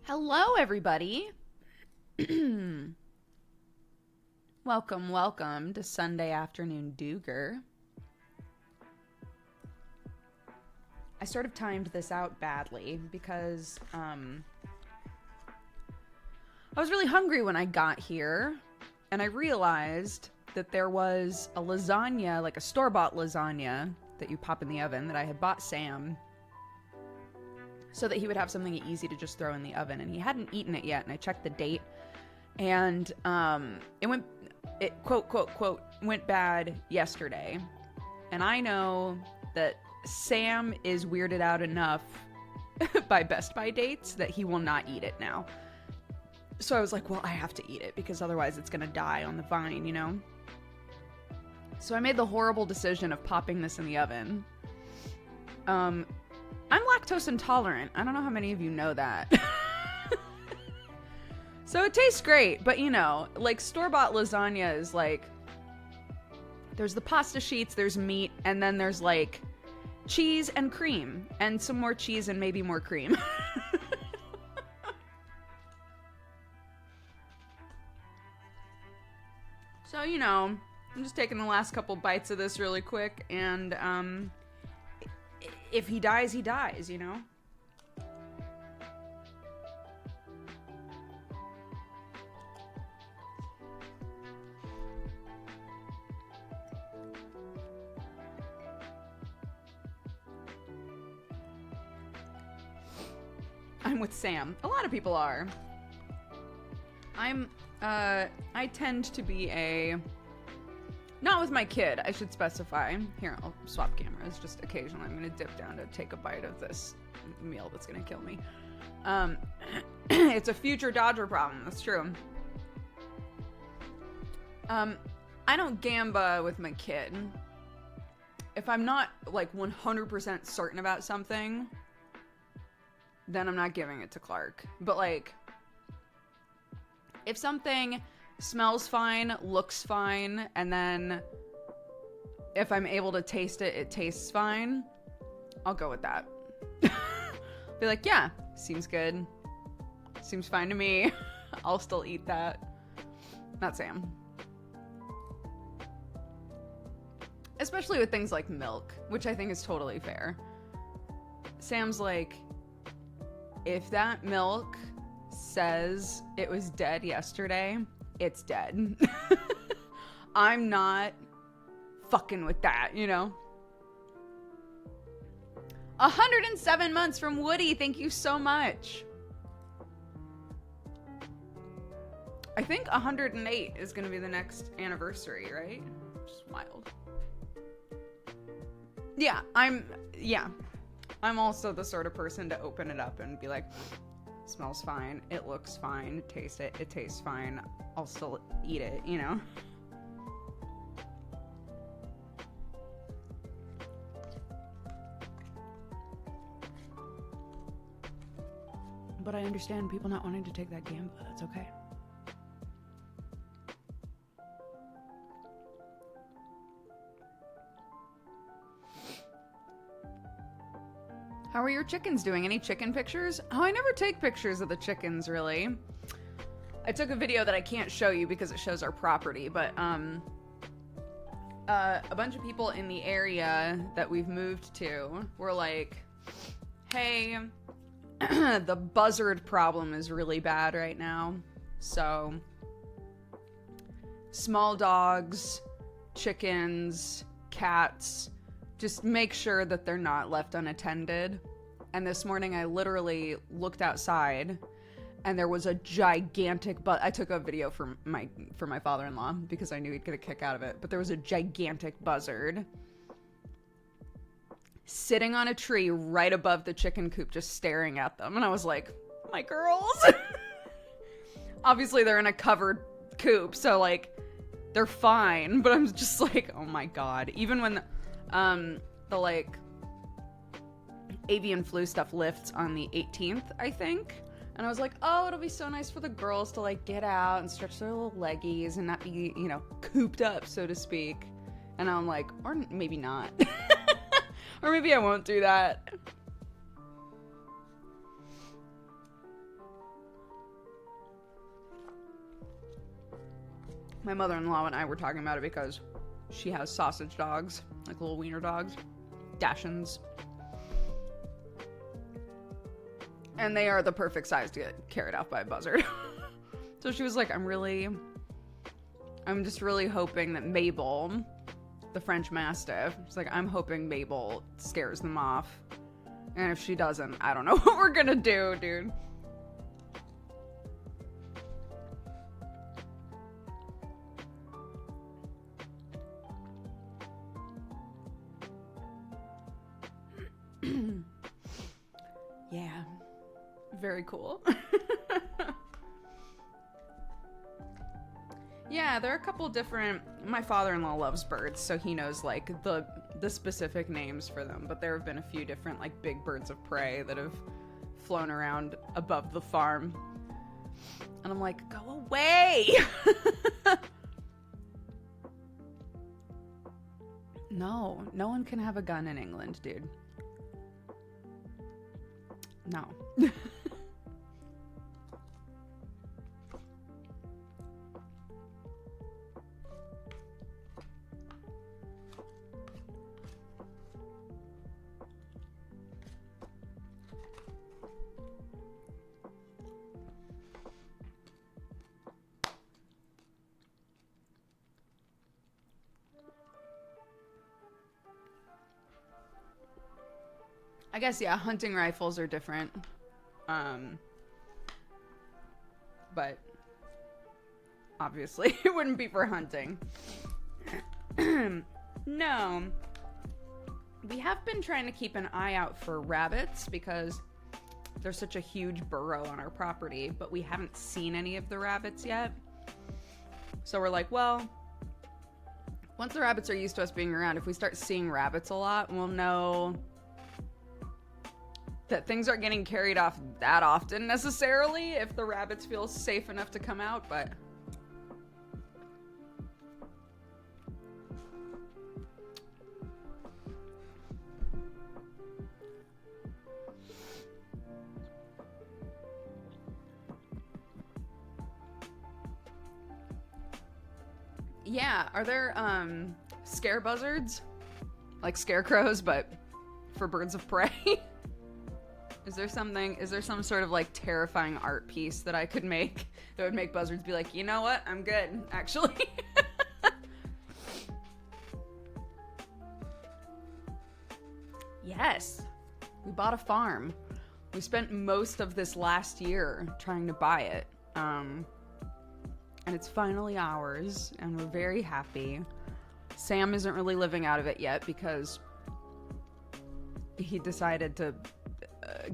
Hello, everybody. Welcome to Sunday Afternoon Dooger. I sort of timed this out badly because I was really hungry when I got here, and I realized that there was a lasagna, like a store-bought lasagna that you pop in the oven that I had bought Sam so that he would have something easy to just throw in the oven, and he hadn't eaten it yet. And I checked the date, and it quote went bad yesterday. And I know that Sam is weirded out enough by Best By dates that he will not eat it now. So I was like, well, I have to eat it because otherwise it's gonna die on the vine, you know? So I made the horrible decision of popping this in the oven. I'm lactose intolerant. I don't know how many of you know that. So it tastes great, but you know, like store-bought lasagna is like, there's the pasta sheets, there's meat, and then there's like cheese and cream, and some more cheese and maybe more cream. So, you know, I'm just taking the last couple bites of this really quick, and if he dies, he dies, you know? I'm with Sam. A lot of people are. I tend to be not with my kid, I should specify. Here, I'll swap cameras. Just occasionally I'm going to dip down to take a bite of this meal that's going to kill me. It's a future Dodger problem. That's true. I don't gamba with my kid. If I'm not, like, 100% certain about something, then I'm not giving it to Clark. But, like, if something smells fine, looks fine, and then if I'm able to taste it, it tastes fine, I'll go with that. Be like, yeah, seems good. Seems fine to me. I'll still eat that. Not Sam. Especially with things like milk, which I think is totally fair. Sam's like, if that milk says it was dead yesterday, it's dead. I'm not fucking with that, you know? 107 months from Woody. Thank you so much. I think 108 is going to be the next anniversary, right? Just wild. Yeah, I'm also the sort of person to open it up and be like, smells fine, it looks fine, taste it, it tastes fine, I'll still eat it, you know? But I understand people not wanting to take that gamble. That's okay. How are your chickens doing? Any chicken pictures? Oh, I never take pictures of the chickens, really. I took a video that I can't show you because it shows our property, but a bunch of people in the area that we've moved to were like, hey, the buzzard problem is really bad right now. So, small dogs, chickens, cats, just make sure that they're not left unattended. And this morning I literally looked outside and there was a gigantic I took a video for my father-in-law because I knew he'd get a kick out of it. But there was a gigantic buzzard sitting on a tree right above the chicken coop just staring at them. And I was like, my girls. Obviously they're in a covered coop, so like they're fine. But I'm just like, oh my god. Even when the like avian flu stuff lifts on the 18th, I think. And I was like, oh, it'll be so nice for the girls to like get out and stretch their little leggies and not be, you know, cooped up, so to speak. And I'm like, or maybe not. Or maybe I won't do that. My mother-in-law and I were talking about it because she has sausage dogs, like little wiener dogs, Dachshunds. And they are the perfect size to get carried off by a buzzard. So she was like, I'm just really hoping that Mabel, the French Mastiff, she's like, I'm hoping Mabel scares them off. And if she doesn't, I don't know what we're gonna do, dude. Yeah. Very cool. Yeah, there are a couple different... My father-in-law loves birds, so he knows, like, the specific names for them. But there have been a few different, like, big birds of prey that have flown around above the farm. And I'm like, go away! No one can have a gun in England, dude. No. I guess, yeah, hunting rifles are different. But obviously it wouldn't be for hunting. No. We have been trying to keep an eye out for rabbits because there's such a huge burrow on our property, but we haven't seen any of the rabbits yet. So we're like, well, once the rabbits are used to us being around, if we start seeing rabbits a lot, we'll know that things aren't getting carried off that often necessarily if the rabbits feel safe enough to come out, but... Yeah, are there, scare buzzards? Like scarecrows, but for birds of prey? Is there some sort of like terrifying art piece that I could make that would make buzzards be like, you know what? I'm good, actually. Yes. We bought a farm. We spent most of this last year trying to buy it. And it's finally ours, and we're very happy. Sam isn't really living out of it yet because he decided to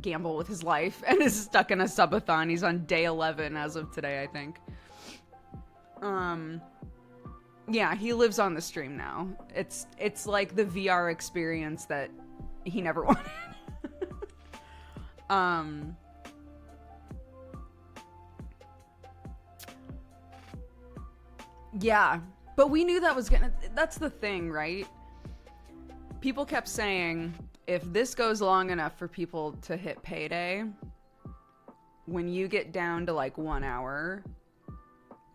gamble with his life and is stuck in a subathon. He's on day 11 as of today, I think. Yeah, he lives on the stream now. It's like the VR experience that he never wanted. Yeah, but we knew that was that's the thing, right? People kept saying, if this goes long enough for people to hit payday, when you get down to like 1 hour,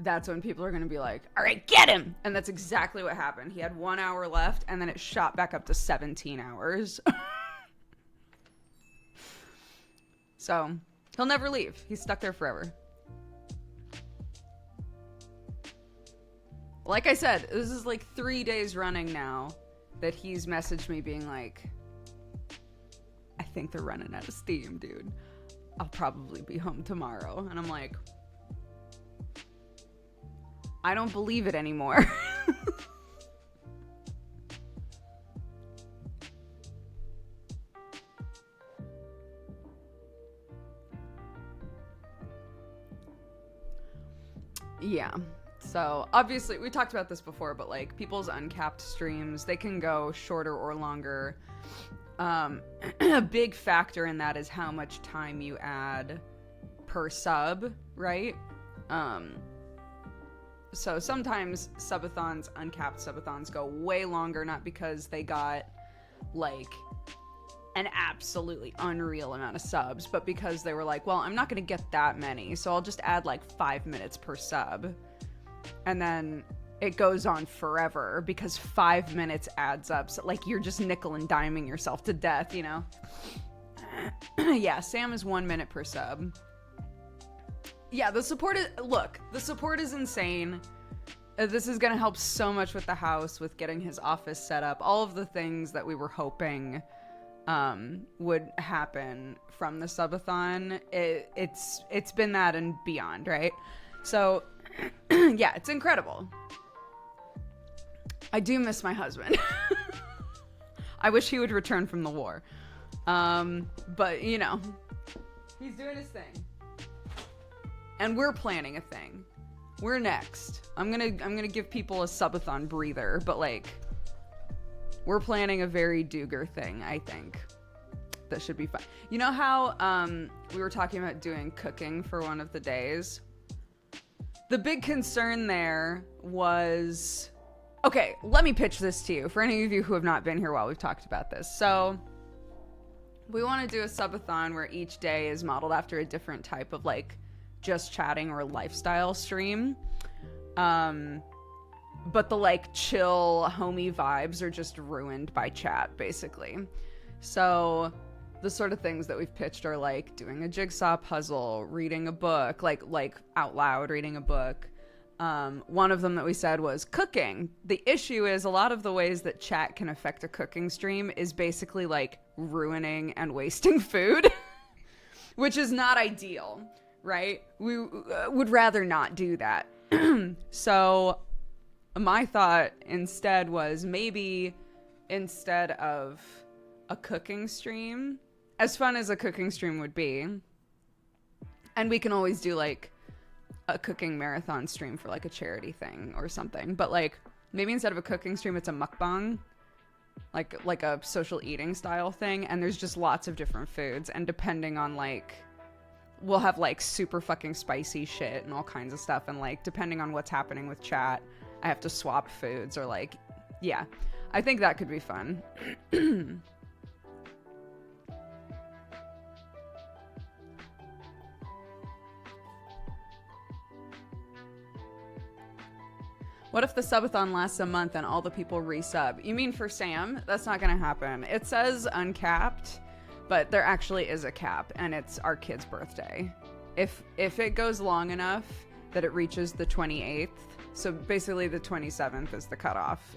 that's when people are going to be like, all right, get him. And that's exactly what happened. He had 1 hour left and then it shot back up to 17 hours. So he'll never leave. He's stuck there forever. Like I said, this is like 3 days running now that he's messaged me being like, I think they're running out of steam, dude. I'll probably be home tomorrow. And I'm like, I don't believe it anymore. Yeah. So obviously we talked about this before, but like people's uncapped streams, they can go shorter or longer. A big factor in that is how much time you add per sub, right? So sometimes subathons, uncapped subathons go way longer, not because they got like an absolutely unreal amount of subs, but because they were like, well, I'm not going to get that many, so I'll just add like 5 minutes per sub. And then it goes on forever because 5 minutes adds up. So, like, you're just nickel and diming yourself to death, you know? Yeah, Sam is 1 minute per sub. Yeah, the support is insane. This is going to help so much with the house, with getting his office set up. All of the things that we were hoping would happen from the subathon. It's been that and beyond, right? So, yeah, it's incredible. I do miss my husband. I wish he would return from the war. But, you know, he's doing his thing. And we're planning a thing. We're next. I'm gonna give people a subathon breather, but, like, we're planning a very Dooger thing, I think. That should be fun. You know how, we were talking about doing cooking for one of the days? The big concern there was... Okay, let me pitch this to you, for any of you who have not been here while we've talked about this. So, we want to do a subathon where each day is modeled after a different type of, like, just chatting or lifestyle stream. But the, like, chill, homey vibes are just ruined by chat, basically. So, the sort of things that we've pitched are, like, doing a jigsaw puzzle, reading a book, like out loud reading a book. One of them that we said was cooking. The issue is a lot of the ways that chat can affect a cooking stream is basically, like, ruining and wasting food, which is not ideal, right? We would rather not do that. So my thought instead was maybe instead of a cooking stream, as fun as a cooking stream would be, and we can always do, like, a cooking marathon stream for, like, a charity thing or something, but, like, maybe instead of a cooking stream it's a mukbang, like a social eating style thing, and there's just lots of different foods, and depending on, like, we'll have, like, super fucking spicy shit and all kinds of stuff, and, like, depending on what's happening with chat I have to swap foods, or, like, yeah, I think that could be fun. What if the subathon lasts a month and all the people resub? You mean for Sam? That's not gonna happen. It says uncapped, but there actually is a cap, and it's our kid's birthday. If it goes long enough that it reaches the 28th, so basically the 27th is the cutoff.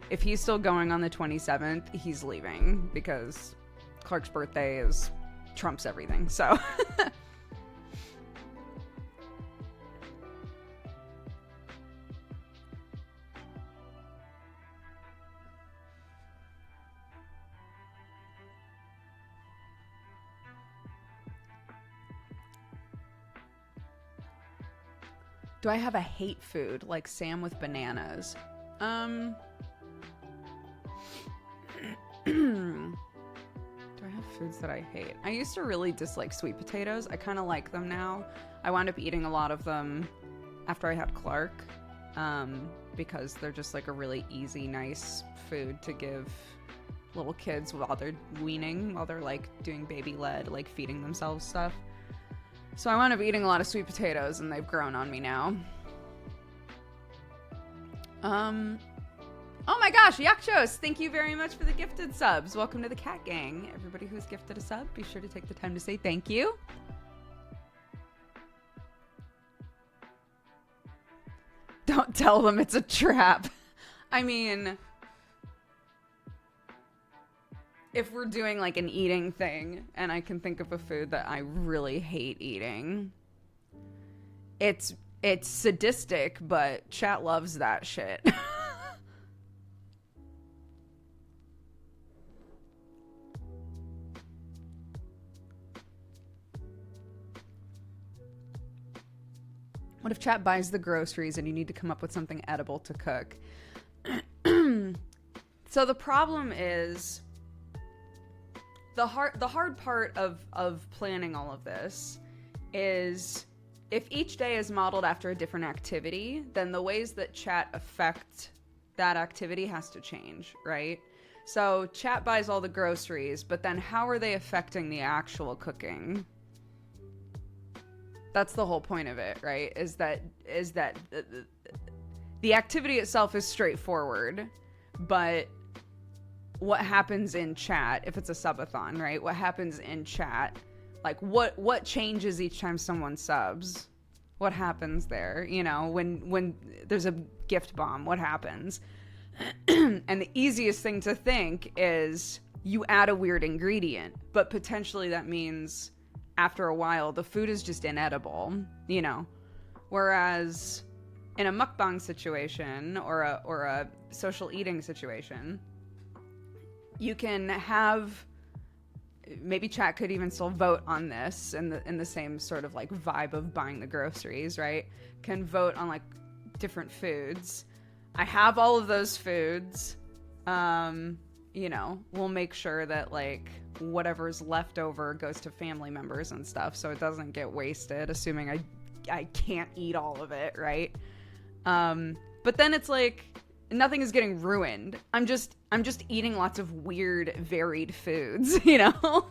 If he's still going on the 27th, he's leaving, because Clark's birthday trumps everything, so... Do I have a hate food like Sam with bananas? Do I have foods that I hate? I used to really dislike sweet potatoes. I kind of like them now. I wound up eating a lot of them after I had Clark, because they're just, like, a really easy, nice food to give little kids while they're weaning, while they're, like, doing baby-led, like, feeding themselves stuff. So I wound up eating a lot of sweet potatoes, and they've grown on me now. Oh my gosh, Yakchos, thank you very much for the gifted subs. Welcome to the Cat Gang. Everybody who's gifted a sub, be sure to take the time to say thank you. Don't tell them it's a trap. I mean... if we're doing, like, an eating thing, and I can think of a food that I really hate eating, it's sadistic, but chat loves that shit. What if chat buys the groceries and you need to come up with something edible to cook? So the problem is... The hard part of planning all of this is if each day is modeled after a different activity, then the ways that chat affect that activity has to change, right? So chat buys all the groceries, but then how are they affecting the actual cooking? That's the whole point of it, right? Is that the activity itself is straightforward, but what happens in chat, if it's a subathon, right? What happens in chat, like what changes each time someone subs? What happens there? You know, when there's a gift bomb, what happens? And the easiest thing to think is you add a weird ingredient, but potentially that means after a while the food is just inedible, you know? Whereas in a mukbang situation or a social eating situation, you can have, maybe chat could even still vote on this in the same sort of like vibe of buying the groceries, right? Can vote on like different foods. I have all of those foods. You know, we'll make sure that like whatever's left over goes to family members and stuff, so it doesn't get wasted, assuming I can't eat all of it, right? But then it's like nothing is getting ruined. I'm just eating lots of weird, varied foods, you know?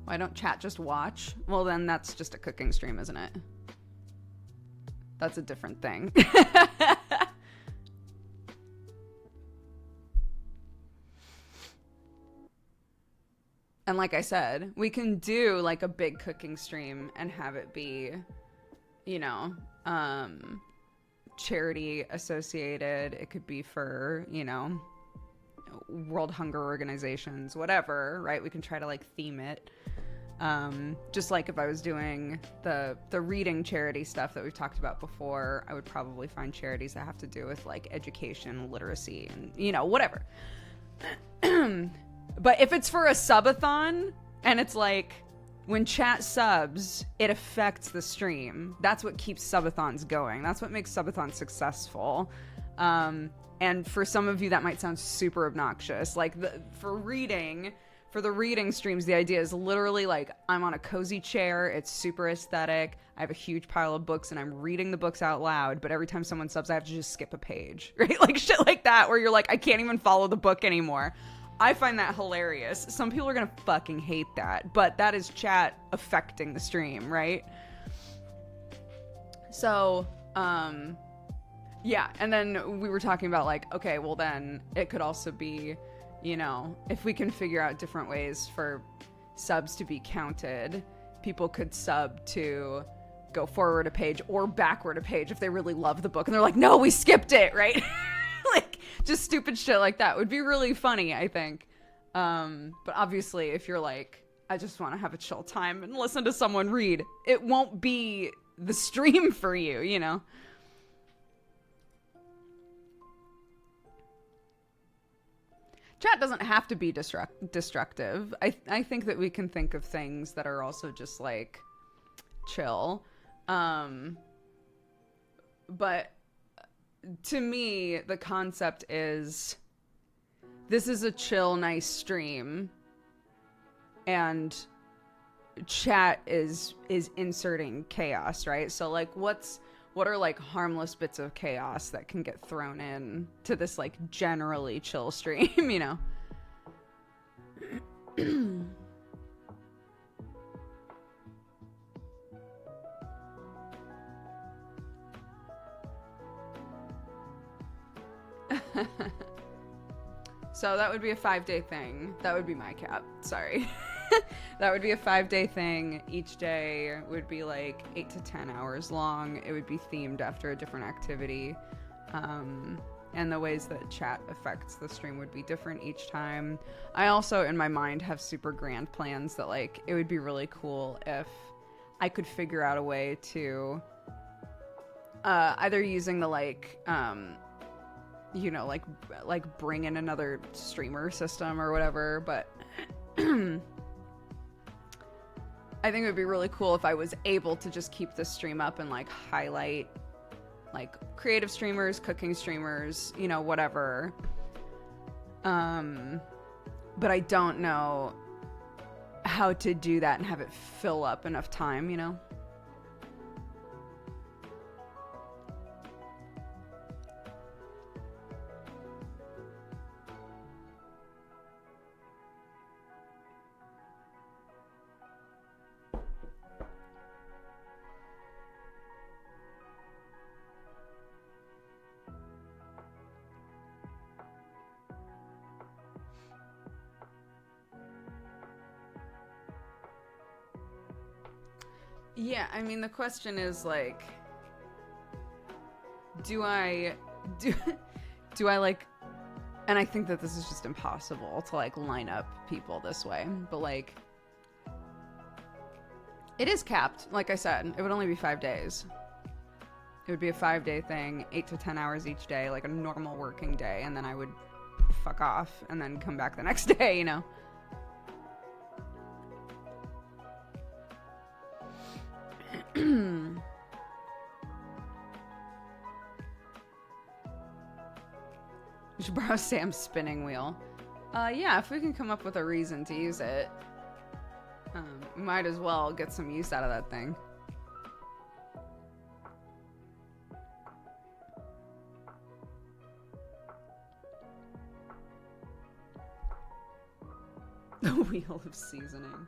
Why don't chat just watch? Well, then that's just a cooking stream, isn't it? That's a different thing. And like I said, we can do like a big cooking stream and have it be, you know, charity associated. It could be for, you know, World Hunger Organizations, whatever, right? We can try to like theme it. Just like if I was doing the reading charity stuff that we've talked about before, I would probably find charities that have to do with like education, literacy, and, you know, whatever. But if it's for a subathon and it's like when chat subs, it affects the stream. That's what keeps subathons going. That's what makes subathons successful. And for some of you, that might sound super obnoxious. Like for the reading streams, the idea is literally like I'm on a cozy chair. It's super aesthetic. I have a huge pile of books and I'm reading the books out loud. But every time someone subs, I have to just skip a page, right? Like shit like that, where you're like, I can't even follow the book anymore. I find that hilarious. Some people are gonna fucking hate that, but that is chat affecting the stream, right? So, yeah, and then we were talking about like, okay, well then it could also be, you know, if we can figure out different ways for subs to be counted, people could sub to go forward a page or backward a page if they really love the book and they're like, no, we skipped it, right? Like just stupid shit like that would be really funny, I think. But obviously if you're like, I just want to have a chill time and listen to someone read, it won't be the stream for you, you know? Chat doesn't have to be destructive. I think that we can think of things that are also just like chill. But to me, the concept is this is a chill, nice stream, and chat is inserting chaos, right? So like what are like harmless bits of chaos that can get thrown in to this like generally chill stream, you know? So that would be a 5-day thing. That would be my cap. Sorry. That would be a 5-day thing. Each day would be like 8 to 10 hours long. It would be themed after a different activity. And the ways that chat affects the stream would be different each time. I also, in my mind, have super grand plans that like, it would be really cool if I could figure out a way to either using the like, you know, like bring in another streamer system or whatever, but I think it would be really cool if I was able to just keep this stream up and like highlight like creative streamers, cooking streamers, you know, whatever. But I don't know how to do that and have it fill up enough time, you know? Yeah, I mean, the question is, like, do I like, and I think that this is just impossible to, like, line up people this way, but, like, it is capped, like I said. It would only be 5 days. It would be a 5-day thing, 8 to 10 hours each day, like a normal working day, and then I would fuck off and then come back the next day, you know? We should borrow Sam's spinning wheel. Yeah, if we can come up with a reason to use it, we might as well get some use out of that thing. The wheel of seasoning.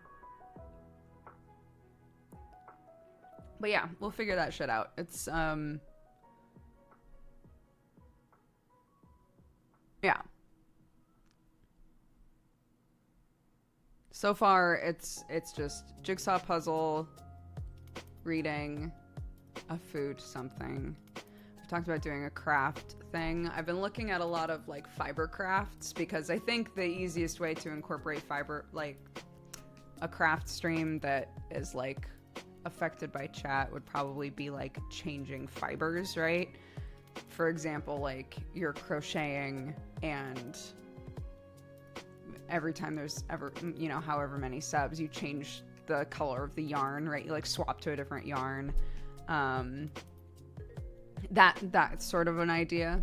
But yeah, we'll figure that shit out. It's, yeah. So far, it's just jigsaw puzzle, reading, a food something. We talked about doing a craft thing. I've been looking at a lot of, like, fiber crafts because I think the easiest way to incorporate fiber, like, a craft stream that is, like, affected by chat would probably be, like, changing fibers, right? For example, like, you're crocheting and every time there's ever, you know, however many subs, you change the color of the yarn, right? You, like, swap to a different yarn. That's sort of an idea.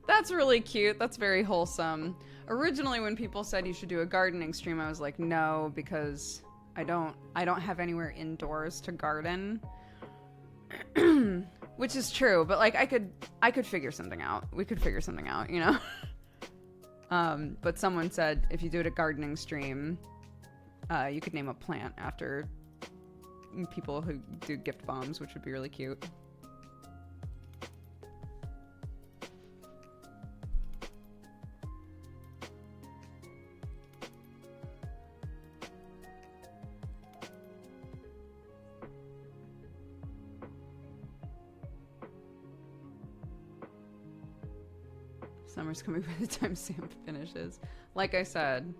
That's really cute. That's very wholesome. Originally, when people said you should do a gardening stream, I was like, no, because I don't have anywhere indoors to garden. Which is true, but, like, I could figure something out. We could figure something out, you know? But someone said if you do a gardening stream, you could name a plant after people who do gift bombs, which would be really cute. Summer's coming by the time Sam finishes. Like I said,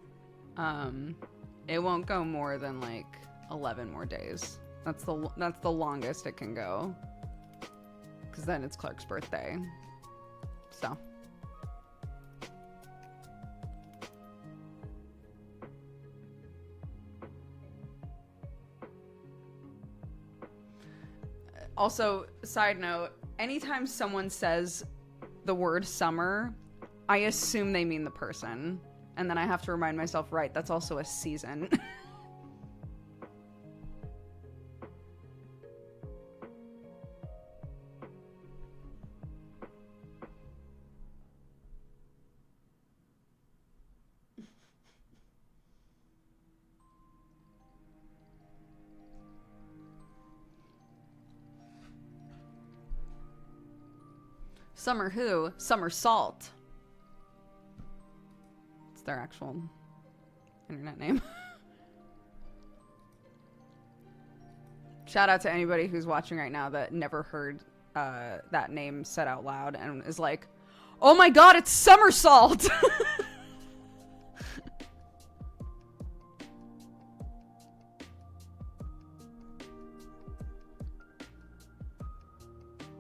it won't go more than, like, 11 more days. That's the longest it can go. Because then it's Clark's birthday. So. Also, side note, anytime someone says the word summer, I assume they mean the person. And then I have to remind myself, right, that's also a season. Summer who? Somersault. It's their actual internet name. Shout out to anybody who's watching right now that never heard that name said out loud and is like, oh my god, it's Somersault!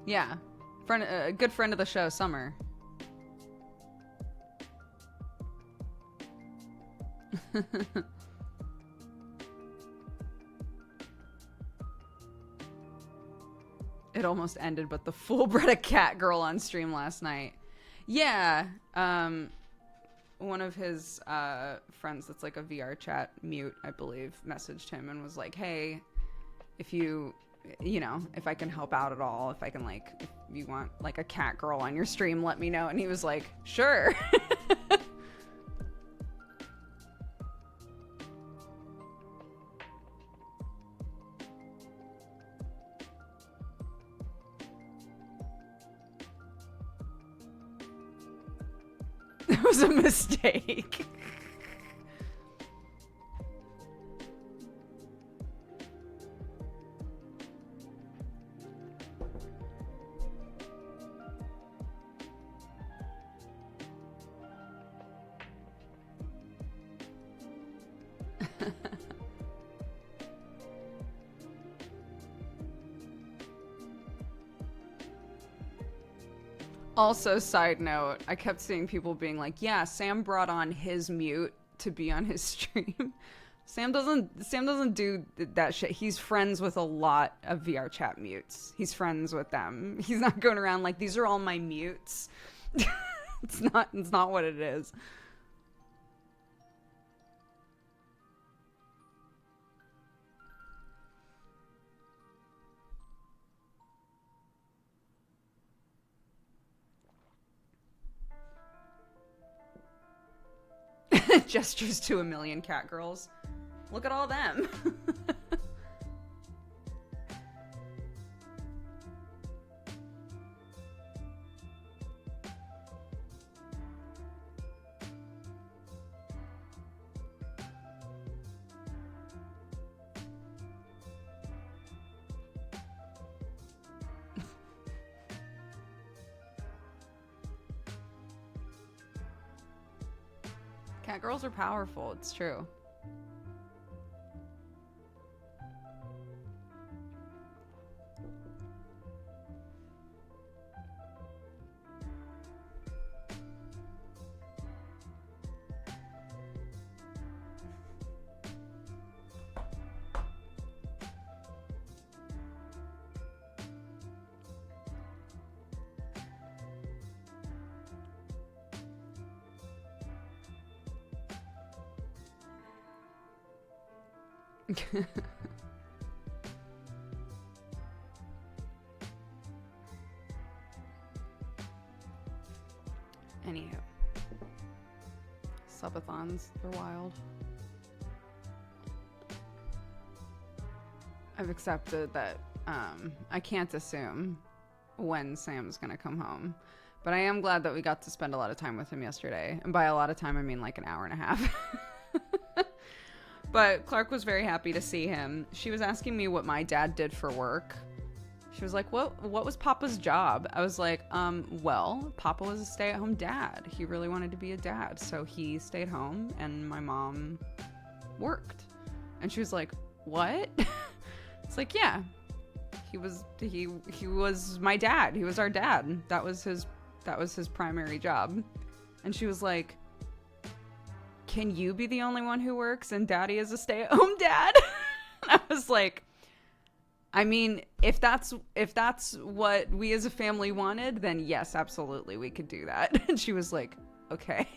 Yeah. A good friend of the show, Summer. It almost ended, but the fool bred a cat girl on stream last night. Yeah, one of his friends that's like a VR chat mute, I believe, messaged him and was like, hey, if you know, if I can help out at all, if I can, like, if you want, like, a cat girl on your stream, let me know. And he was like, sure. mistake. Also, side note, I kept seeing people being like, yeah, Sam brought on his mute to be on his stream. Sam doesn't do that shit. He's friends with a lot of VR chat mutes. He's friends with them. He's not going around like, these are all my mutes. It's not what it is. Gestures to a million cat girls. Look at all them. Cat girls are powerful, it's true. Anywho. Subathons, they're wild. I've accepted that I can't assume when Sam's gonna come home. But I am glad that we got to spend a lot of time with him yesterday. And by a lot of time, I mean like an hour and a half. But Clark was very happy to see him. She was asking me what my dad did for work. She was like, what was Papa's job? I was like, well, Papa was a stay-at-home dad. He really wanted to be a dad. So he stayed home and my mom worked. And she was like, what? It's like, yeah. He was my dad. He was our dad. That was his primary job. And she was like, can you be the only one who works and daddy is a stay-at-home dad? And I was like, I mean, if that's what we as a family wanted, then yes, absolutely, we could do that. And she was like, okay.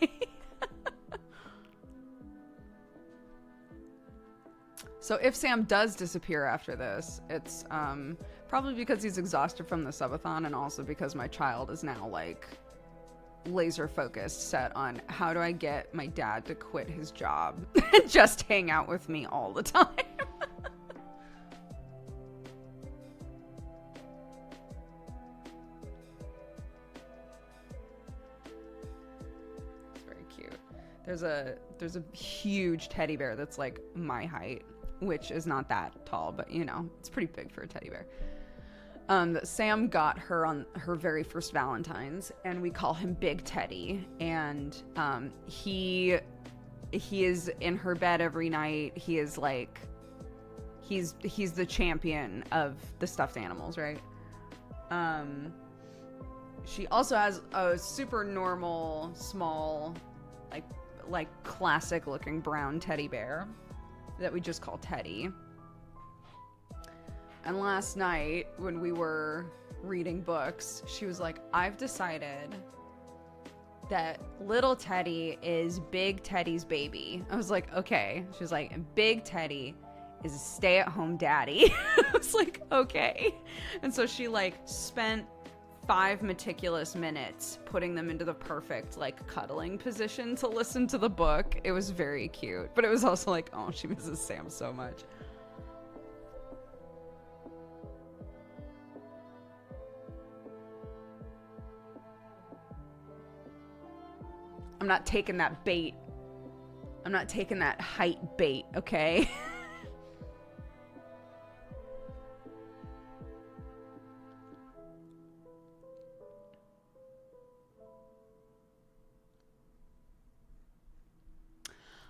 So if Sam does disappear after this, it's probably because he's exhausted from the subathon and also because my child is now like laser focused, set on how do I get my dad to quit his job and just hang out with me all the time. It's very cute. There's a huge teddy bear that's like my height, which is not that tall, but you know, it's pretty big for a teddy bear. That Sam got her on her very first Valentine's, and we call him Big Teddy. And he is in her bed every night. He is like, he's the champion of the stuffed animals, right? She also has a super normal, small, like classic looking brown teddy bear that we just call Teddy. And last night, when we were reading books, she was like, I've decided that little Teddy is Big Teddy's baby. I was like, okay. She was like, Big Teddy is a stay-at-home daddy. I was like, okay. And so she like spent 5 meticulous minutes putting them into the perfect like cuddling position to listen to the book. It was very cute. But it was also like, oh, she misses Sam so much. I'm not taking that bait. I'm not taking that height bait, okay?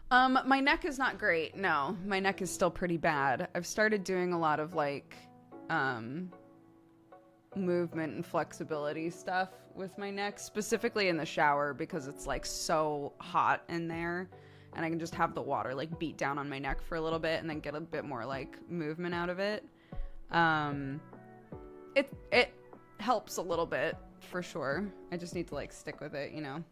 My neck is not great. No, my neck is still pretty bad. I've started doing a lot of like, movement and flexibility stuff with my neck, specifically in the shower because it's like so hot in there, and I can just have the water like beat down on my neck for a little bit and then get a bit more like movement out of it. It helps a little bit for sure. I just need to like stick with it, you know.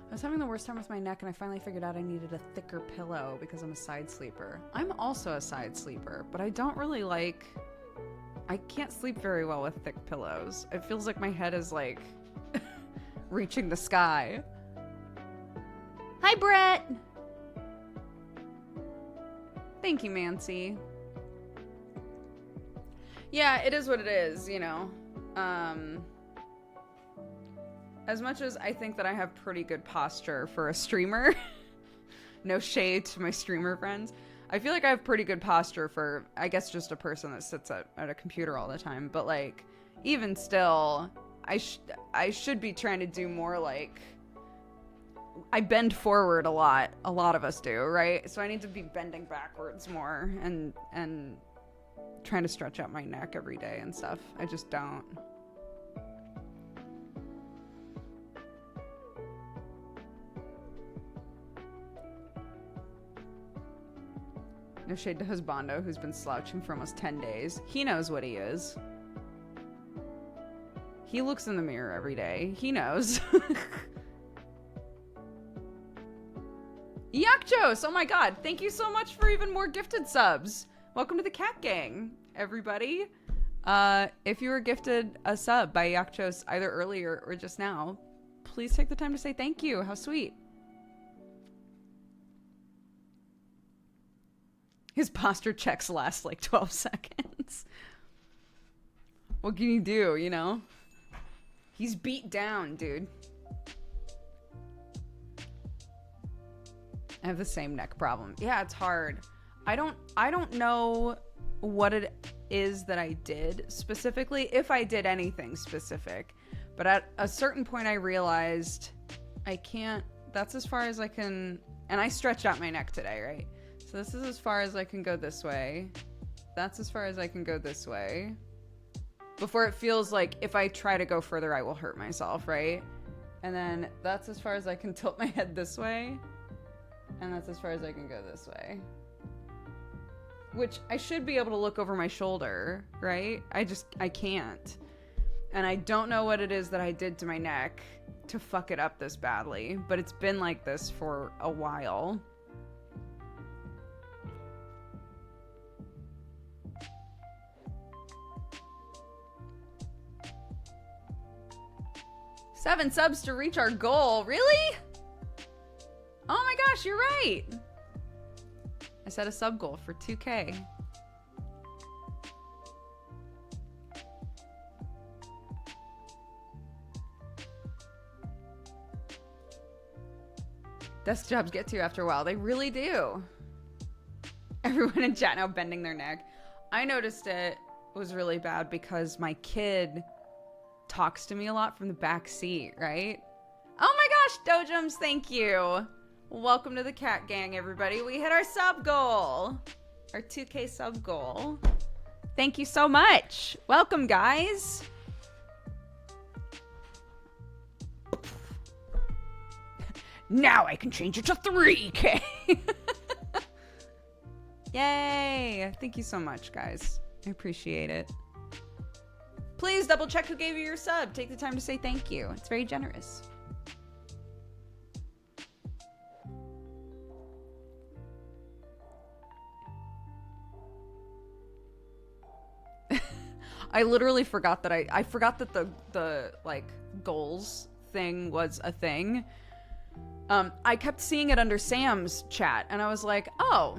I was having the worst time with my neck, and I finally figured out I needed a thicker pillow because I'm a side sleeper. I'm also a side sleeper, but I don't really like... I can't sleep very well with thick pillows. It feels like my head is like reaching the sky. Hi, Brett! Thank you, Mancy. Yeah, it is what it is, you know. As much as I think that I have pretty good posture for a streamer, no shade to my streamer friends, I feel like I have pretty good posture for, I guess, just a person that sits at a computer all the time. But, like, even still, I should be trying to do more, like, I bend forward a lot. A lot of us do, right? So I need to be bending backwards more and trying to stretch out my neck every day and stuff. I just don't. No shade to Husbando, who's been slouching for almost 10 days. He knows what he is. He looks in the mirror every day. He knows. Yakjos! Oh my god, thank you so much for even more gifted subs. Welcome to the Cat Gang, everybody. If you were gifted a sub by Yakjos either earlier or just now, please take the time to say thank you. How sweet. His posture checks last like 12 seconds. What can you do, you know? He's beat down, dude. I have the same neck problem. Yeah, it's hard. I don't know what it is that I did specifically, if I did anything specific. But at a certain point I realized I can't, that's as far as I can, and I stretched out my neck today, right? So this is as far as I can go this way. That's as far as I can go this way. Before it feels like if I try to go further, I will hurt myself, right? And then that's as far as I can tilt my head this way. And that's as far as I can go this way. Which I should be able to look over my shoulder, right? I can't. And I don't know what it is that I did to my neck to fuck it up this badly. But it's been like this for a while. $7 subs to reach our goal. Really? Oh my gosh, you're right. I set a sub goal for 2K. Desk jobs get to you after a while. They really do. Everyone in chat now bending their neck. I noticed it was really bad because my kid talks to me a lot from the back seat, right? Oh my gosh, Dojums, thank you. Welcome to the Cat Gang, everybody. We hit our sub goal. Our 2K sub goal. Thank you so much. Welcome, guys. Now I can change it to 3K. Yay. Thank you so much, guys. I appreciate it. Please double check who gave you your sub. Take the time to say thank you. It's very generous. I literally forgot that I forgot that the like goals thing was a thing. I kept seeing it under Sam's chat and I was like, oh,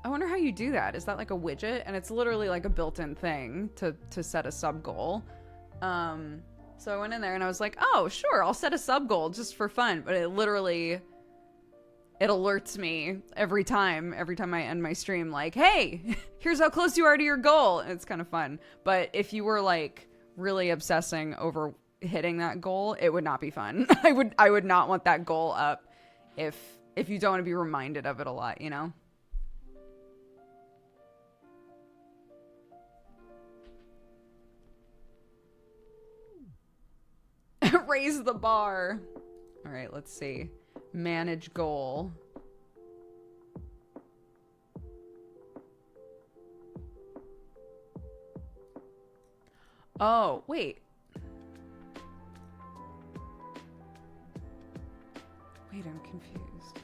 I wonder how you do that. Is that like a widget? And it's literally like a built-in thing to set a sub goal. So I went in there and I was like, oh, sure, I'll set a sub goal just for fun. But it literally, it alerts me every time I end my stream, like, hey, here's how close you are to your goal. And it's kind of fun. But if you were like really obsessing over hitting that goal, it would not be fun. I would not want that goal up if you don't want to be reminded of it a lot, you know? Raise the bar. All right, let's see. Manage goal. Oh, wait. Wait, I'm confused.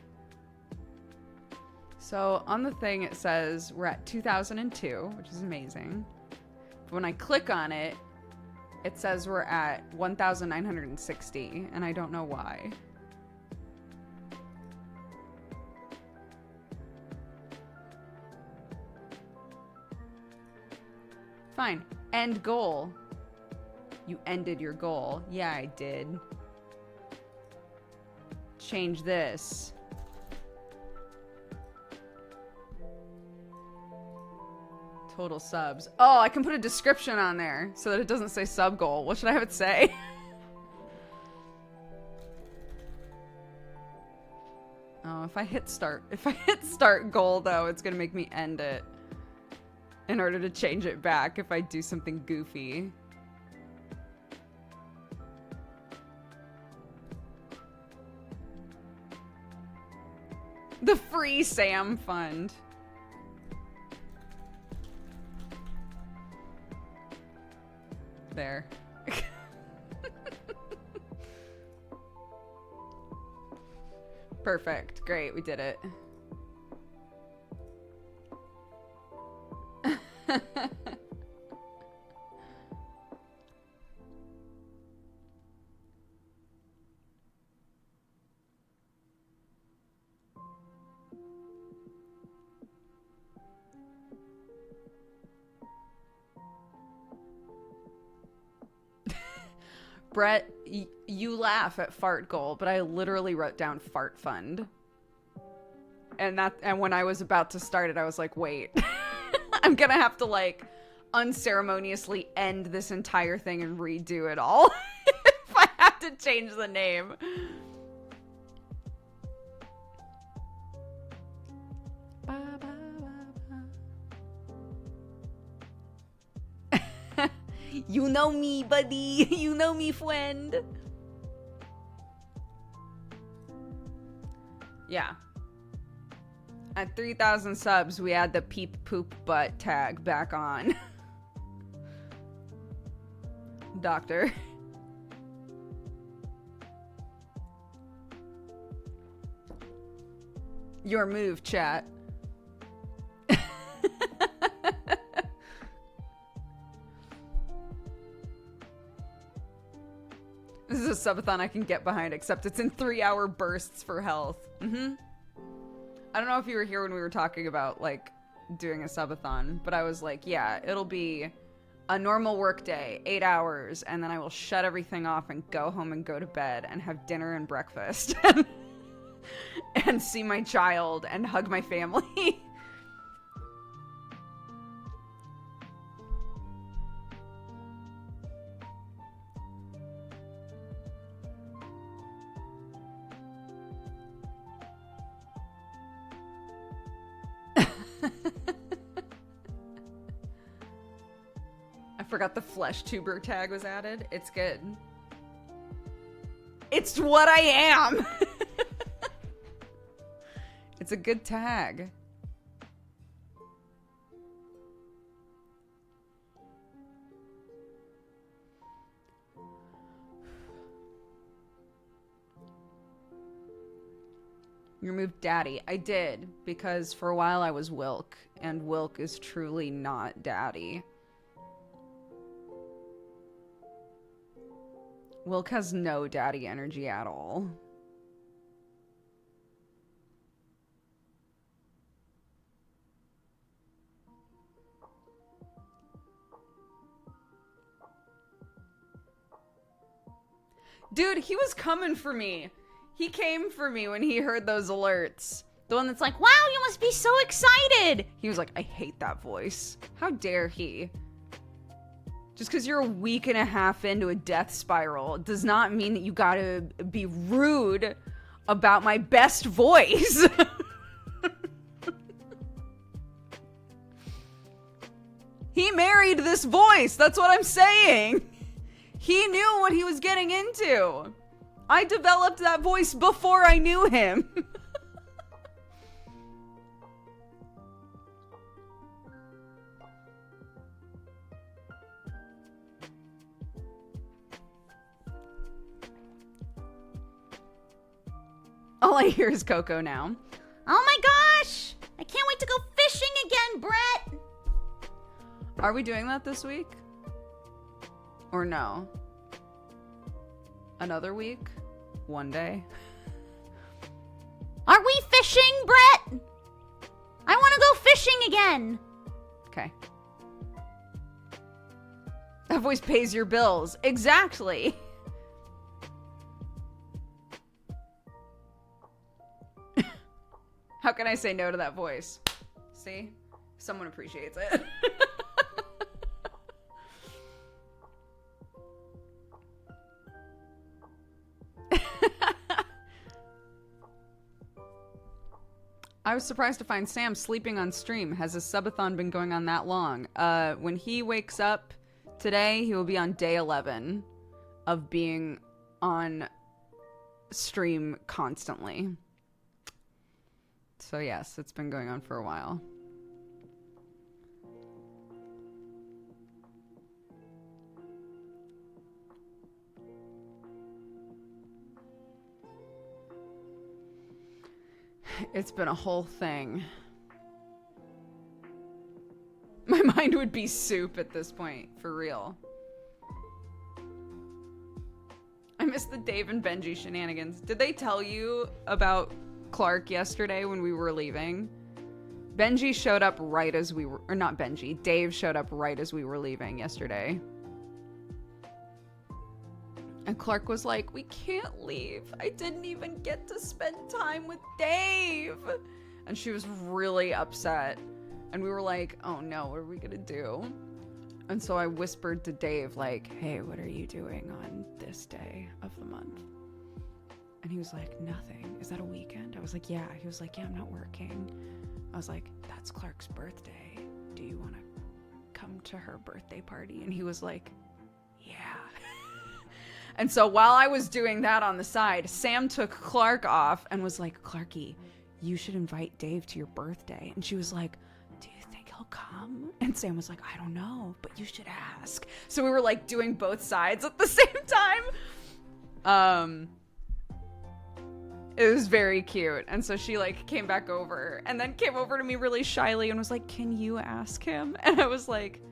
So on the thing it says we're at 2002, which is amazing. But when I click on it, it says we're at 1,960, and I don't know why. Fine. End goal. You ended your goal. Yeah, I did. Change this. Total subs. Oh, I can put a description on there so that it doesn't say sub goal. What should I have it say? Oh, if I hit start goal though, it's gonna make me end it in order to change it back if I do something goofy. The free Sam fund. There. Perfect. Great, we did it. Brett, you laugh at fart goal, but I literally wrote down fart fund. And when I was about to start it, I was like, wait, I'm gonna have to like unceremoniously end this entire thing and redo it all if I have to change the name. You know me, buddy. You know me, friend. Yeah. At 3,000 subs, we add the peep poop butt tag back on. Doctor. Your move, chat. This is a subathon I can get behind, except it's in 3-hour bursts for health. I don't know if you were here when we were talking about, like, doing a subathon, but I was like, yeah, it'll be a normal work day, 8 hours, and then I will shut everything off and go home and go to bed and have dinner and breakfast and see my child and hug my family. I forgot the flesh tuber tag was added. It's good. It's what I am. It's a good tag. You removed daddy. I did, because for a while I was Wilk, and Wilk is truly not daddy. Wilk has no daddy energy at all. Dude, he was coming for me. He came for me when he heard those alerts. The one that's like, wow, you must be so excited. He was like, I hate that voice. How dare he? Just because you're a week and a half into a death spiral does not mean that you gotta be rude about my best voice. He married this voice. That's what I'm saying. He knew what he was getting into. I developed that voice before I knew him. All I hear is Coco now. Oh my gosh! I can't wait to go fishing again, Brett! Are we doing that this week? Or no? Another week? One day? Are we fishing, Brett? I want to go fishing again. Okay. That voice pays your bills. Exactly. How can I say no to that voice? See? Someone appreciates it. I was surprised to find Sam sleeping on stream. Has his subathon been going on that long? When he wakes up today, he will be on day 11 of being on stream constantly. So yes, it's been going on for a while. It's been a whole thing. My mind would be soup at this point, for real. I miss the Dave and Benji shenanigans. Did they tell you about Clark yesterday when we were leaving? Benji showed up right as we were, or not Benji, Dave showed up right as we were leaving yesterday. And Clark was like, we can't leave. I didn't even get to spend time with Dave. And she was really upset. And we were like, oh no, what are we gonna do? And so I whispered to Dave, like, hey, what are you doing on this day of the month? And he was like, nothing. Is that a weekend? I was like, yeah. He was like, yeah, I'm not working. I was like, that's Clark's birthday. Do you want to come to her birthday party? And he was like, yeah. And so while I was doing that on the side, Sam took Clark off and was like, Clarky, you should invite Dave to your birthday. And she was like, do you think he'll come? And Sam was like, I don't know, but you should ask. So we were like doing both sides at the same time. It was very cute. And so she like came back over and then came over to me really shyly and was like, can you ask him? And I was like,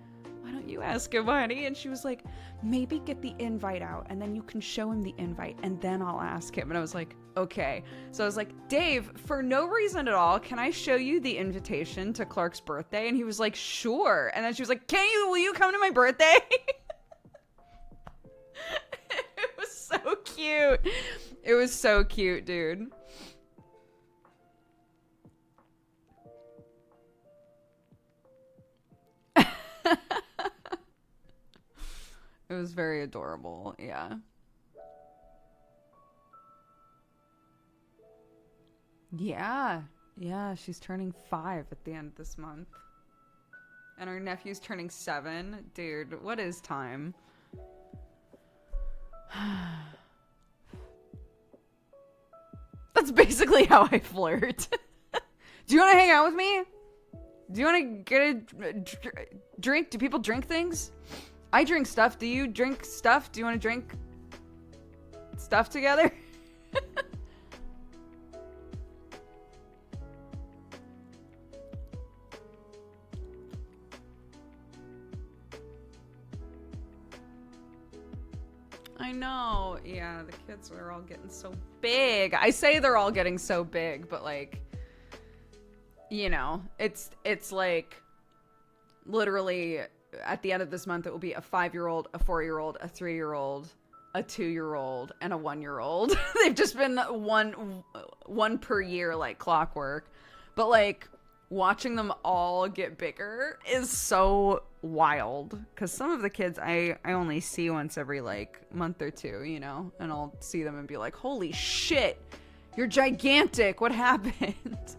why don't you ask him, honey? And she was like, maybe get the invite out and then you can show him the invite and then I'll ask him. And I was like, okay. So I was like, Dave, for no reason at all, can I show you the invitation to Clark's birthday? And he was like, sure. And then she was like, will you come to my birthday? It was so cute. It was so cute, dude. It was very adorable, yeah. Yeah, she's turning 5 at the end of this month. And our nephew's turning 7. Dude, what is time? That's basically how I flirt. Do you want to hang out with me? Do you want to get a drink? Do people drink things? I drink stuff. Do you drink stuff? Do you want to drink stuff together? I know. Yeah, the kids are all getting so big. I say they're all getting so big, but like, you know, it's like literally at the end of this month it will be a 5-year-old, a 4-year-old, a 3-year-old, a 2-year-old, and a 1-year-old. They've just been one per year like clockwork. But like watching them all get bigger is so wild, because some of the kids I only see once every like month or two, you know, and I'll see them and be like, holy shit, you're gigantic, what happened?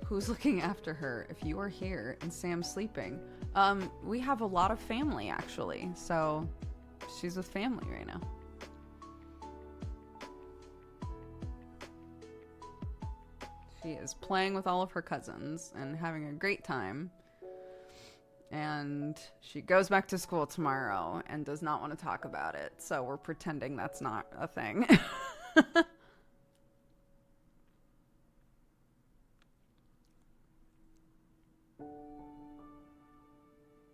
Who's looking after her if you are here and Sam's sleeping? We have a lot of family actually, so she's with family right now. She is playing with all of her cousins and having a great time. And she goes back to school tomorrow and does not want to talk about it. So we're pretending that's not a thing.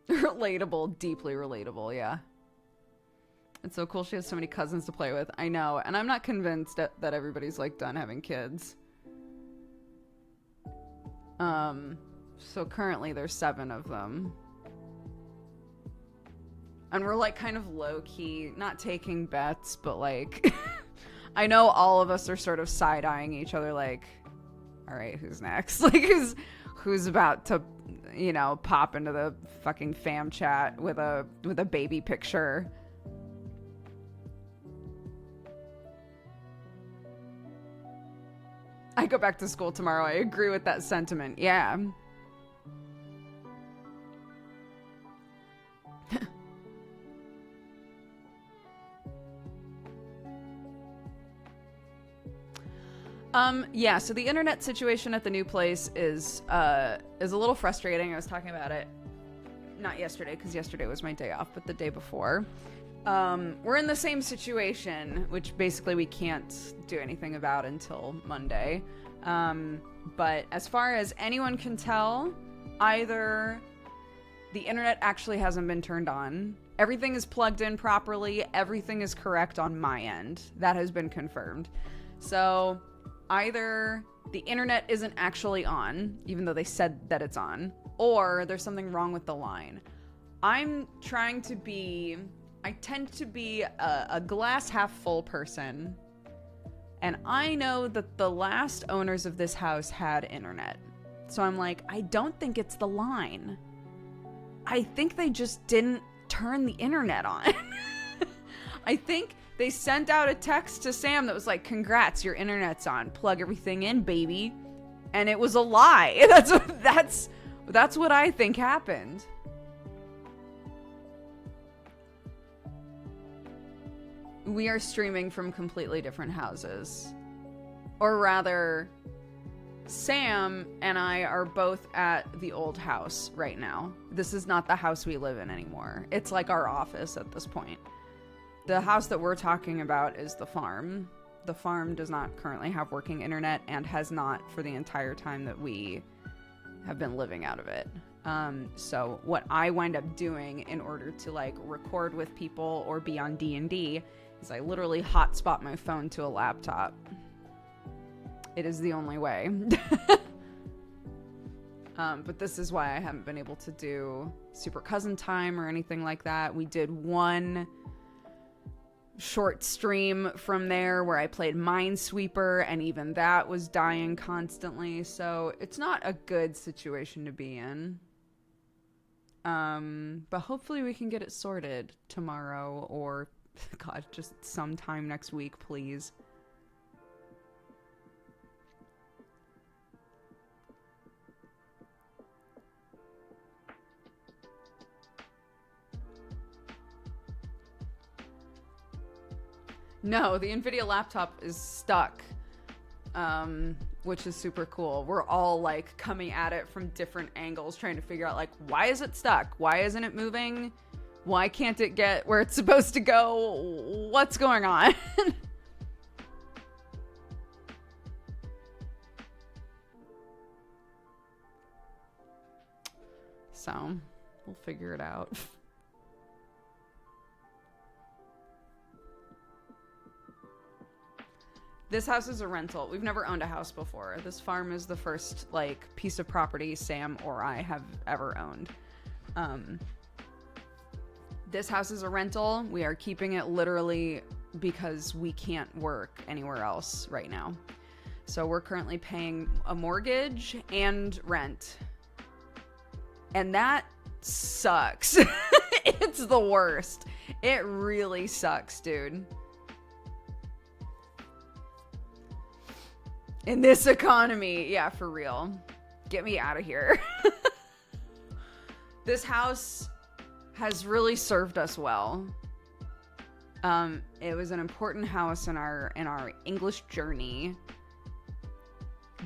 Relatable, deeply relatable, yeah. It's so cool she has so many cousins to play with. I know, and I'm not convinced that everybody's like done having kids. So currently there's 7 of them. And we're like kind of low-key, not taking bets, but like, I know all of us are sort of side-eyeing each other like, all right, who's next? Like, who's about to, you know, pop into the fucking fam chat with a baby picture. I go back to school tomorrow. I agree with that sentiment. Yeah. Yeah, so the internet situation at the new place is a little frustrating. I was talking about it not yesterday, because yesterday was my day off, but the day before. We're in the same situation, which basically we can't do anything about until Monday. But as far as anyone can tell, either the internet actually hasn't been turned on, everything is plugged in properly, everything is correct on my end. That has been confirmed. So either the internet isn't actually on, even though they said that it's on, or there's something wrong with the line. I tend to be a glass half full person, and I know that the last owners of this house had internet. So I'm like, I don't think it's the line. I think they just didn't turn the internet on. I think they sent out a text to Sam that was like, congrats, your internet's on. Plug everything in, baby. And it was a lie. That's what I think happened. We are streaming from completely different houses. Or rather, Sam and I are both at the old house right now. This is not the house we live in anymore. It's like our office at this point. The house that we're talking about is the farm. The farm does not currently have working internet and has not for the entire time that we have been living out of it. So what I wind up doing in order to like record with people or be on D&D is I literally hotspot my phone to a laptop. It is the only way. But this is why I haven't been able to do Super Cousin Time or anything like that. We did one short stream from there where I played Minesweeper, and even that was dying constantly. So it's not a good situation to be in. But hopefully we can get it sorted tomorrow, or God, just sometime next week, please. No, the NVIDIA laptop is stuck, which is super cool. We're all like coming at it from different angles, trying to figure out like, why is it stuck? Why isn't it moving? Why can't it get where it's supposed to go? What's going on? So we'll figure it out. This house is a rental. We've never owned a house before. This farm is the first, like, piece of property Sam or I have ever owned. This house is a rental. We are keeping it literally because we can't work anywhere else right now. So we're currently paying a mortgage and rent. And that sucks. It's the worst. It really sucks, dude. In this economy, yeah, for real. Get me out of here. This house has really served us well. It was an important house in our English journey.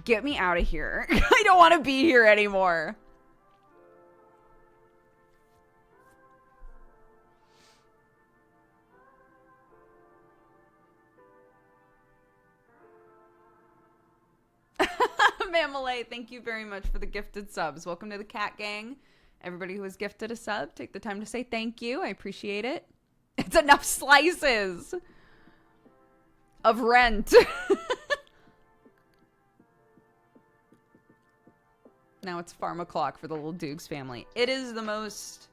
Get me out of here. I don't want to be here anymore. Mammalay, thank you very much for the gifted subs. Welcome to the Cat Gang. Everybody who was gifted a sub, take the time to say thank you. I appreciate it. It's enough slices of rent. Now it's farm o'clock for the little Doogs family. It is the most...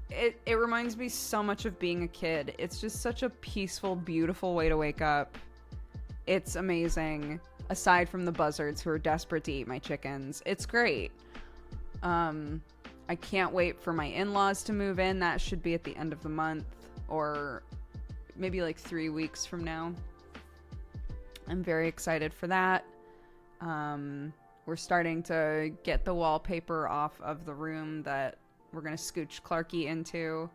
It reminds me so much of being a kid. It's just such a peaceful, beautiful way to wake up. It's amazing. Aside from the buzzards who are desperate to eat my chickens. It's great. I can't wait for my in-laws to move in. That should be at the end of the month. Or maybe like 3 weeks from now. I'm very excited for that. We're starting to get the wallpaper off of the room that we're going to scooch Clarky into.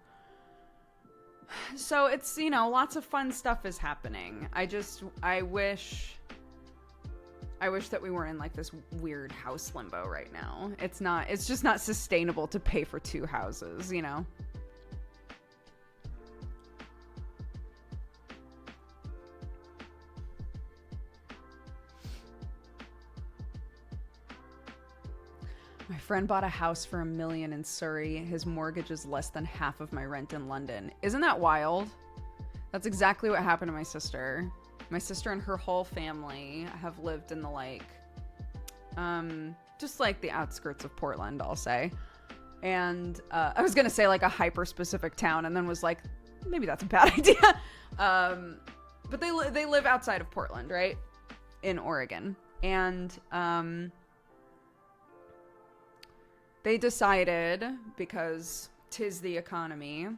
So it's, you know, lots of fun stuff is happening. I wish that we weren't in like this weird house limbo right now. It's just not sustainable to pay for 2 houses, you know? My friend bought a house for $1 million in Surrey. His mortgage is less than half of my rent in London. Isn't that wild? That's exactly what happened to my sister. My sister and her whole family have lived in the, like, just like the outskirts of Portland, I'll say. And I was going to say like a hyper-specific town and then was like, maybe that's a bad idea. But they live outside of Portland, right? In Oregon. And they decided, because 'tis the economy,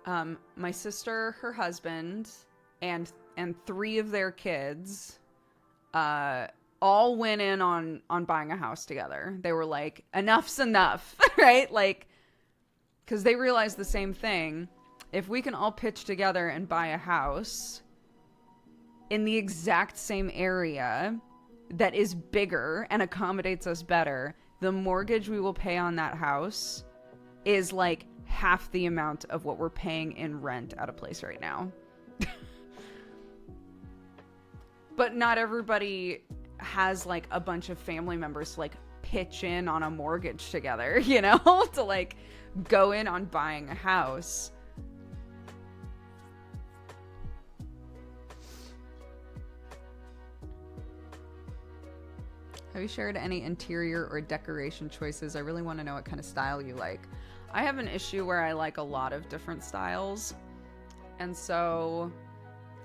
my sister, her husband, and 3 of their kids all went in on buying a house together. They were like, enough's enough, right? Like, because they realized the same thing. If we can all pitch together and buy a house in the exact same area that is bigger and accommodates us better, the mortgage we will pay on that house is like half the amount of what we're paying in rent at a place right now. But not everybody has like a bunch of family members to like pitch in on a mortgage together, you know, to like go in on buying a house. Have you shared any interior or decoration choices? I really want to know what kind of style you like. I have an issue where I like a lot of different styles. And so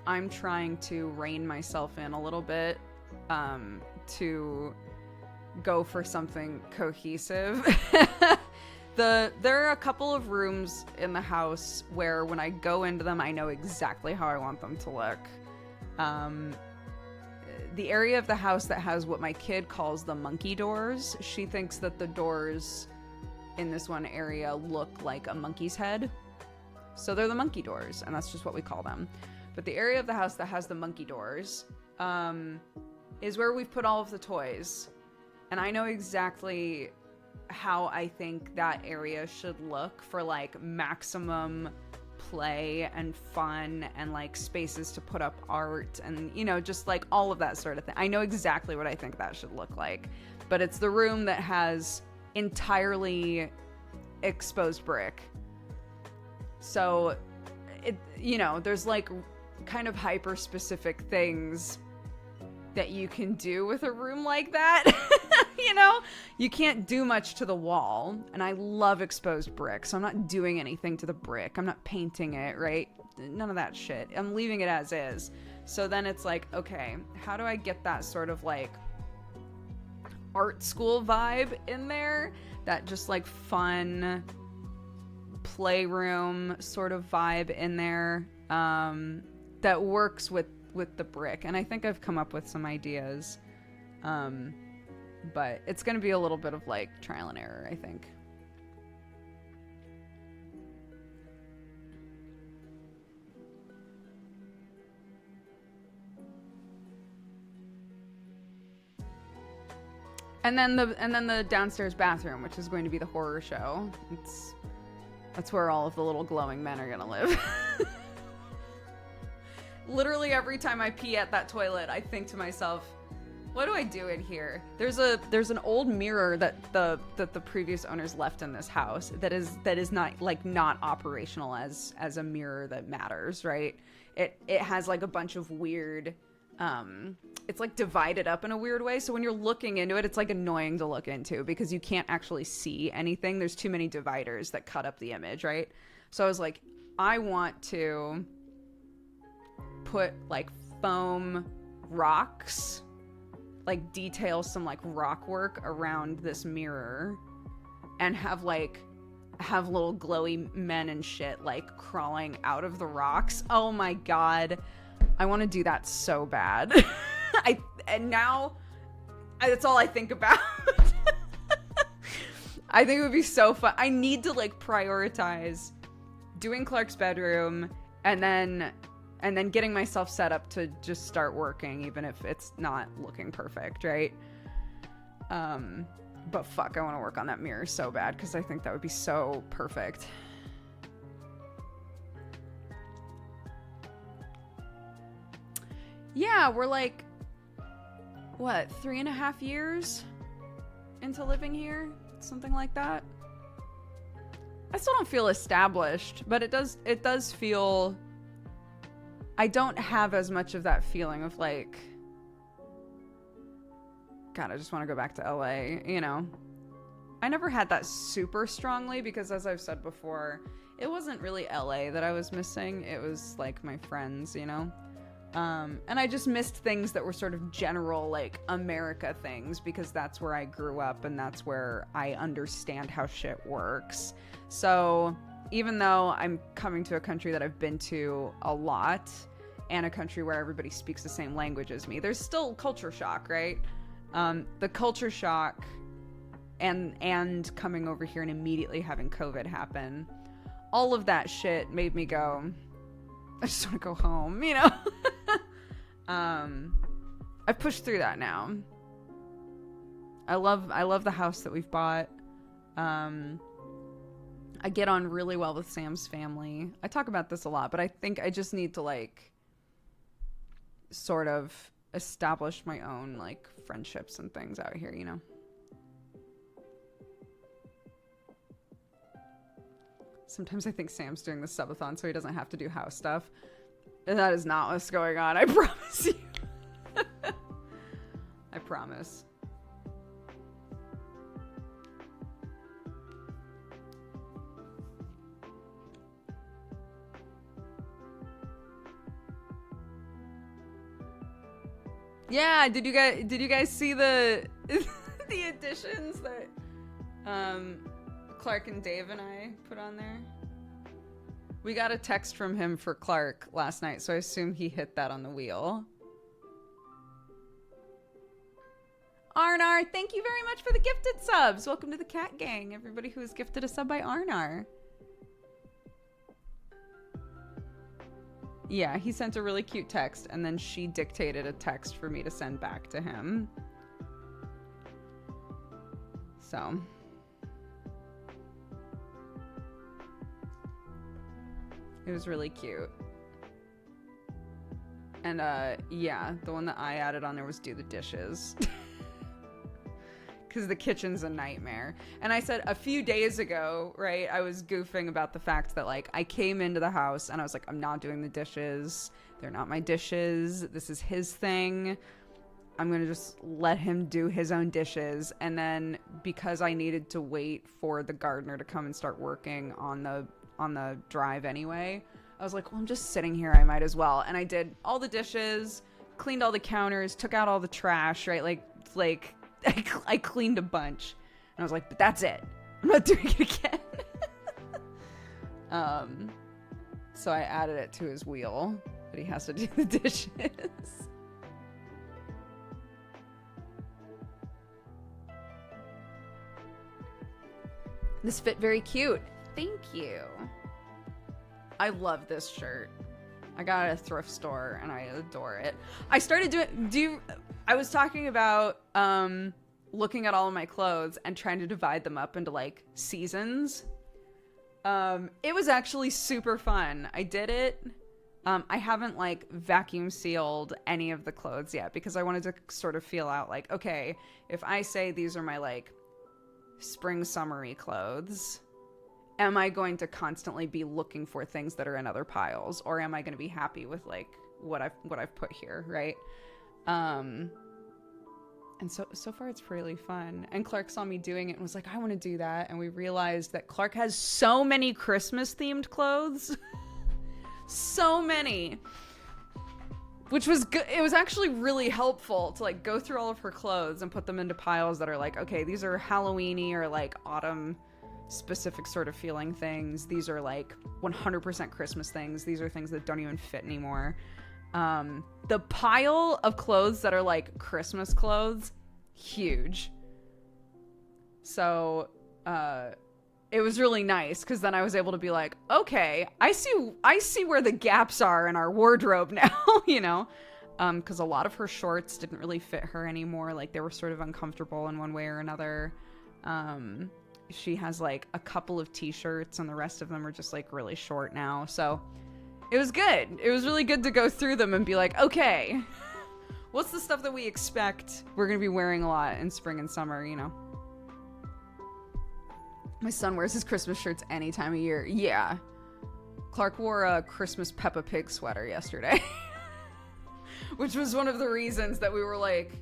I'm trying to rein myself in a little bit to go for something cohesive. There are a couple of rooms in the house where when I go into them, I know exactly how I want them to look. The area of the house that has what my kid calls the monkey doors, she thinks that the doors in this one area look like a monkey's head. So they're the monkey doors, and that's just what we call them. But the area of the house that has the monkey doors is where we've put all of the toys. And I know exactly how I think that area should look for like maximum play and fun and like spaces to put up art and, you know, just like all of that sort of thing. I know exactly what I think that should look like. But it's the room that has entirely exposed brick. So it, you know, there's like kind of hyper specific things that you can do with a room like that. You know, you can't do much to the wall, and I love exposed brick, so I'm not doing anything to the brick. I'm not painting it, right? None of that shit. I'm leaving it as is. So then it's like, okay, how do I get that sort of like art school vibe in there? That just like fun playroom sort of vibe in there, that works with the brick. And I think I've come up with some ideas, but it's going to be a little bit of like trial and error, I think. And then the downstairs bathroom, which is going to be the horror show. That's where all of the little glowing men are going to live. Literally every time I pee at that toilet, I think to myself, what do I do in here? There's an old mirror that the previous owners left in this house that is not operational as a mirror that matters, right? It has like a bunch of weird, it's like divided up in a weird way. So when you're looking into it, it's like annoying to look into because you can't actually see anything. There's too many dividers that cut up the image, right? So I was like, I want to put like foam rocks, like detail some like rock work around this mirror, and have little glowy men and shit like crawling out of the rocks. Oh my god, I want to do that so bad. Now that's all I think about. I think it would be so fun. I need to like prioritize doing Clark's bedroom and then getting myself set up to just start working, even if it's not looking perfect, right? But fuck, I want to work on that mirror so bad because I think that would be so perfect. Yeah, we're like, what, 3.5 years into living here? Something like that. I still don't feel established, but it does feel... I don't have as much of that feeling of like, God, I just want to go back to LA, you know? I never had that super strongly because, as I've said before, it wasn't really LA that I was missing. It was like my friends, you know? And I just missed things that were sort of general, like America things, because that's where I grew up and that's where I understand how shit works. So even though I'm coming to a country that I've been to a lot, and a country where everybody speaks the same language as me, there's still culture shock, right? The culture shock and coming over here and immediately having COVID happen, all of that shit made me go, I just want to go home, you know? I've pushed through that now. I love the house that we've bought. I get on really well with Sam's family. I talk about this a lot, but I think I just need to like sort of establish my own like friendships and things out here, you know? Sometimes I think Sam's doing the subathon so he doesn't have to do house stuff. And that is not what's going on, I promise you. I promise. Yeah, did you guys see the the additions that Clark and Dave and I put on there? We got a text from him for Clark last night, so I assume he hit that on the wheel. Arnar, thank you very much for the gifted subs. Welcome to the Cat Gang, everybody who was gifted a sub by Arnar. Yeah, he sent a really cute text, and then she dictated a text for me to send back to him. So. It was really cute. And, yeah, the one that I added on there was do the dishes. because the kitchen's a nightmare. And I said a few days ago, right, I was goofing about the fact that, like, I came into the house and I was like, I'm not doing the dishes. They're not my dishes. This is his thing. I'm going to just let him do his own dishes. And then because I needed to wait for the gardener to come and start working on the drive anyway, I was like, well, I'm just sitting here. I might as well. And I did all the dishes, cleaned all the counters, took out all the trash, right? Like I cleaned a bunch. And I was like, but that's it. I'm not doing it again. So I added it to his wheel, but he has to do the dishes. This fit very cute. Thank you. I love this shirt. I got it at a thrift store and I adore it. I started I was talking about looking at all of my clothes and trying to divide them up into like seasons. It was actually super fun. I did it. I haven't like vacuum sealed any of the clothes yet because I wanted to sort of feel out like, okay, if I say these are my like spring summery clothes, am I going to constantly be looking for things that are in other piles, or am I going to be happy with like what I've put here, right? And so far it's really fun. And Clark saw me doing it and was like, I want to do that. And we realized that Clark has so many Christmas themed clothes. So many. Which was good. It was actually really helpful to like go through all of her clothes and put them into piles that are like, okay, these are Halloween-y or like autumn specific sort of feeling things. These are like 100% Christmas things. These are things that don't even fit anymore. The pile of clothes that are like Christmas clothes, huge. So, it was really nice because then I was able to be like, okay, I see where the gaps are in our wardrobe now, you know? Because a lot of her shorts didn't really fit her anymore. Like they were sort of uncomfortable in one way or another. She has like a couple of t-shirts and the rest of them are just like really short now. So it was good. It was really good to go through them and be like, okay, what's the stuff that we expect we're going to be wearing a lot in spring and summer, you know? My son wears his Christmas shirts any time of year. Yeah. Clark wore a Christmas Peppa Pig sweater yesterday. Which was one of the reasons that we were like,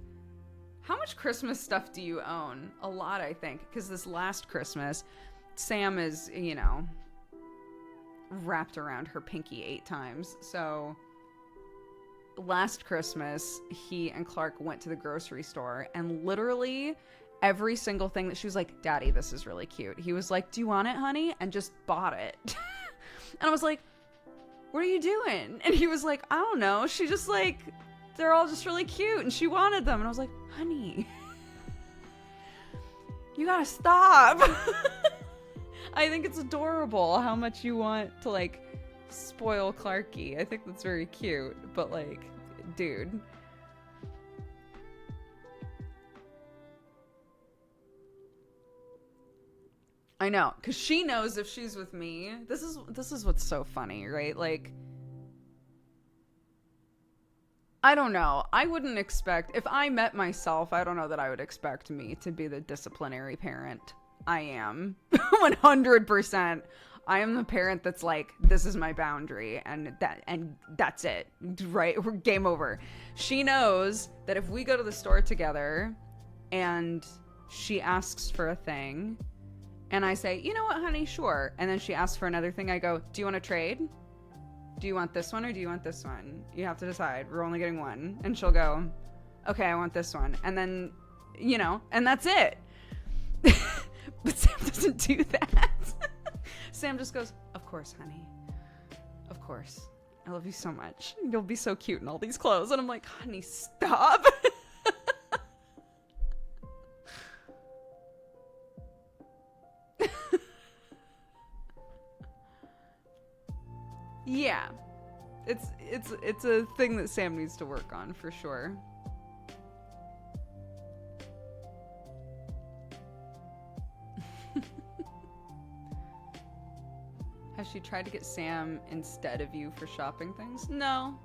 how much Christmas stuff do you own? A lot, I think. Because this last Christmas, Sam is, you know, wrapped around her pinky 8 times. So last Christmas, he and Clark went to the grocery store and literally every single thing that she was like, Daddy, this is really cute. He was like, do you want it, honey? And just bought it. And I was like, what are you doing? And he was like, I don't know. She just like, they're all just really cute and she wanted them. And I was like, honey, you gotta stop. I think it's adorable how much you want to like spoil Clarky. I think that's very cute. But like, dude. I know, because she knows if she's with me. This is what's so funny, right? Like, I don't know. I wouldn't expect, if I met myself, I don't know that I would expect me to be the disciplinary parent. I am. 100%. I am the parent that's like, this is my boundary, and that's it, right? We're game over. She knows that if we go to the store together, and she asks for a thing, and I say, you know what, honey, sure. And then she asks for another thing. I go, do you want to trade? Do you want this one or do you want this one? You have to decide. We're only getting one. And she'll go, okay, I want this one. And then, you know, and that's it. But Sam doesn't do that. Sam just goes, of course, honey. Of course. I love you so much. You'll be so cute in all these clothes. And I'm like, honey, stop. Yeah, it's a thing that Sam needs to work on for sure. Has she tried to get Sam instead of you for shopping things? No.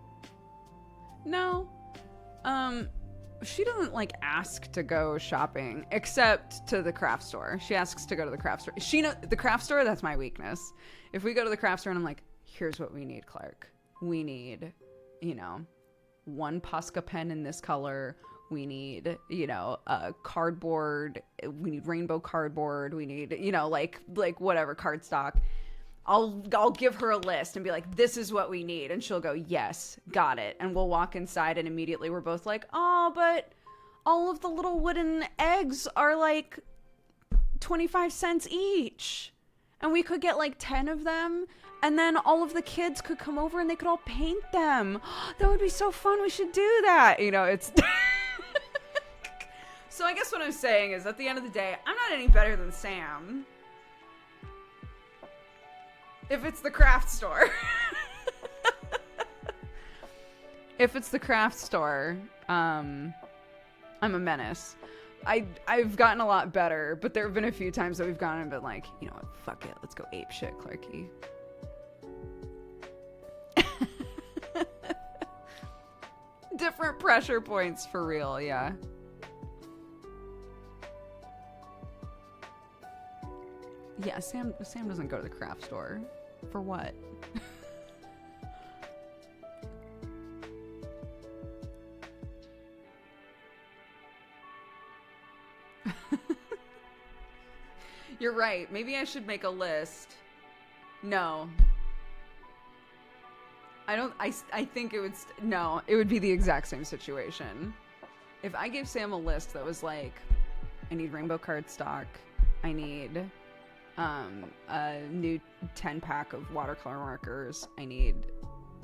She doesn't like ask to go shopping except to the craft store. She asks to go to the craft store. The craft store, that's my weakness. If we go to the craft store and I'm like, here's what we need, Clark. We need, one Posca pen in this color. We need, a cardboard. We need rainbow cardboard. We need, like whatever cardstock. I'll give her a list and be like, this is what we need. And she'll go, yes, got it. And we'll walk inside and immediately we're both like, oh, but all of the little wooden eggs are like 25 cents each. And we could get like 10 of them. And then all of the kids could come over and they could all paint them. That would be so fun. We should do that. It's... So I guess what I'm saying is at the end of the day, I'm not any better than Sam. If it's the craft store. If it's the craft store, I'm a menace. I've gotten a lot better, but there have been a few times that we've gone and been like, you know what, fuck it, let's go ape shit, Clarky. Different pressure points for real, yeah. Yeah, Sam doesn't go to the craft store. For what? You're right. Maybe I should make a list. No. I think it would... No, it would be the exact same situation. If I gave Sam a list that was like, I need rainbow cardstock, I need... a new 10-pack of watercolor markers. I need,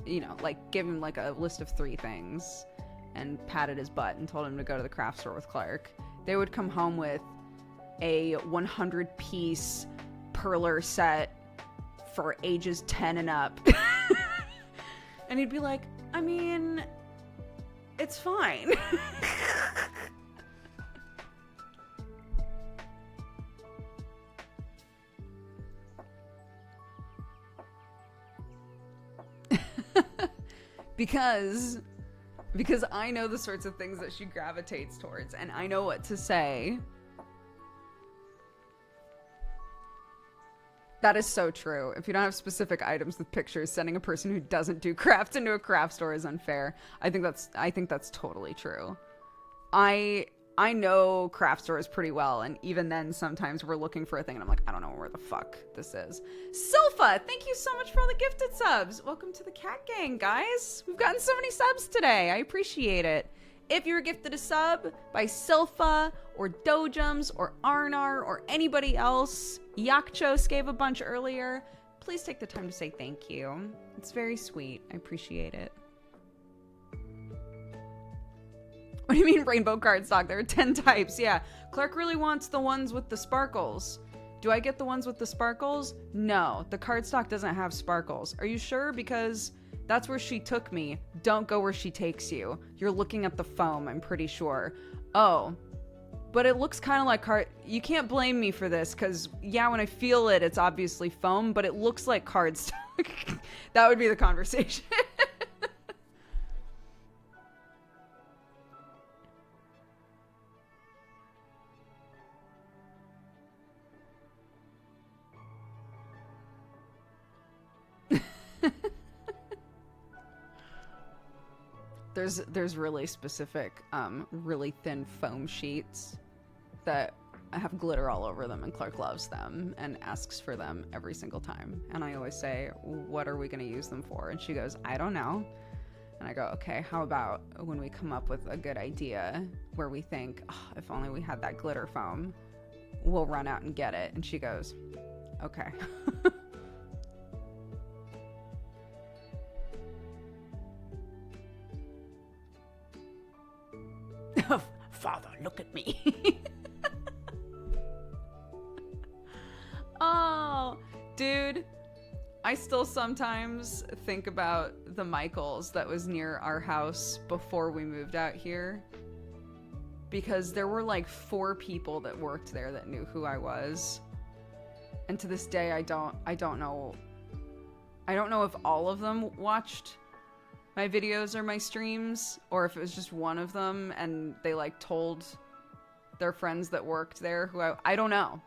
give him like a list of 3 things and patted his butt and told him to go to the craft store with Clark. They would come home with a 100-piece perler set for ages 10 and up. And he'd be like, I mean, it's fine. Because I know the sorts of things that she gravitates towards, and I know what to say. That is so true. If you don't have specific items with pictures, sending a person who doesn't do crafts into a craft store is unfair. I think that's totally true. I know craft stores pretty well, and even then sometimes we're looking for a thing and I'm like, I don't know where the fuck this is. Silpha, thank you so much for all the gifted subs. Welcome to the cat gang, guys. We've gotten so many subs today. I appreciate it. If you were gifted a sub by Silpha or Dojums or Arnar or anybody else, Yakchos gave a bunch earlier, please take the time to say thank you. It's very sweet. I appreciate it. What do you mean rainbow cardstock? There are 10 types. Yeah. Clark really wants the ones with the sparkles. Do I get the ones with the sparkles? No. The cardstock doesn't have sparkles. Are you sure? Because that's where she took me. Don't go where she takes you. You're looking at the foam, I'm pretty sure. Oh. But it looks kind of like You can't blame me for this, because, yeah, when I feel it, it's obviously foam, but it looks like cardstock. That would be the conversation. There's really specific, really thin foam sheets that have glitter all over them, and Clark loves them and asks for them every single time. And I always say, what are we going to use them for? And she goes, I don't know. And I go, okay, how about when we come up with a good idea where we think, oh, if only we had that glitter foam, we'll run out and get it. And she goes, okay. Father, look at me. Oh, dude. I still sometimes think about the Michaels that was near our house before we moved out here. Because there were like 4 people that worked there that knew who I was. And to this day, I don't know. I don't know if all of them watched my videos or my streams, or if it was just one of them and they like told their friends that worked there who I don't know.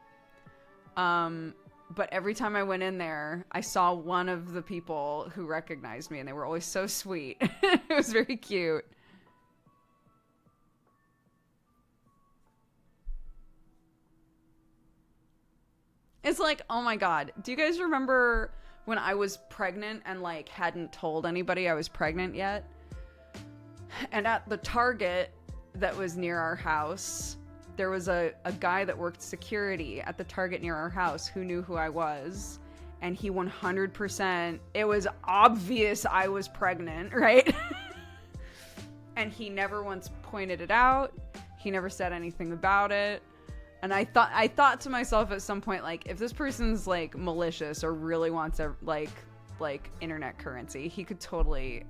But every time I went in there, I saw one of the people who recognized me, and they were always so sweet. It was very cute. It's like, oh my god, do you guys remember when I was pregnant and like hadn't told anybody I was pregnant yet? And at the Target that was near our house, there was a guy that worked security at the Target near our house who knew who I was. And he 100%, it was obvious I was pregnant, right? And he never once pointed it out. He never said anything about it. And I thought to myself at some point, like, if this person's like malicious or really wants a like internet currency, he could totally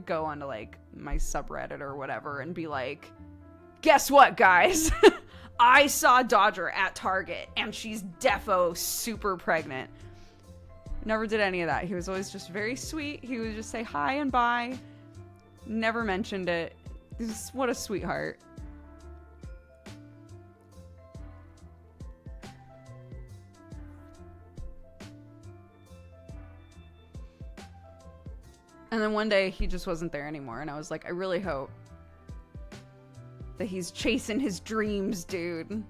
go onto like my subreddit or whatever and be like, guess what, guys? I saw Dodger at Target and she's defo super pregnant. Never did any of that. He was always just very sweet. He would just say hi and bye. Never mentioned it. What a sweetheart. And then one day he just wasn't there anymore, and I was like, I really hope that he's chasing his dreams, dude.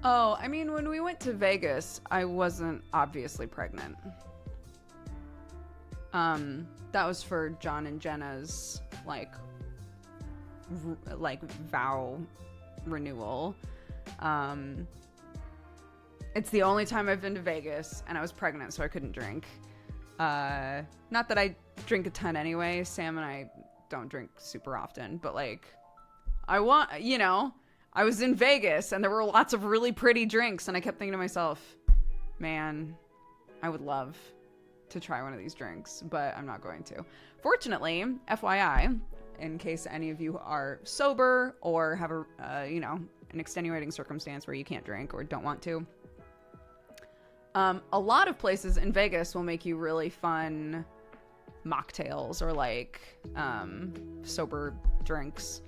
Oh, I mean, when we went to Vegas, I wasn't obviously pregnant. That was for John and Jenna's, like vow renewal. It's the only time I've been to Vegas, and I was pregnant, so I couldn't drink. Not that I drink a ton anyway. Sam and I don't drink super often, but like, I was in Vegas and there were lots of really pretty drinks, and I kept thinking to myself, man, I would love to try one of these drinks, but I'm not going to. Fortunately, FYI, in case any of you are sober or have an extenuating circumstance where you can't drink or don't want to, a lot of places in Vegas will make you really fun mocktails or like sober drinks.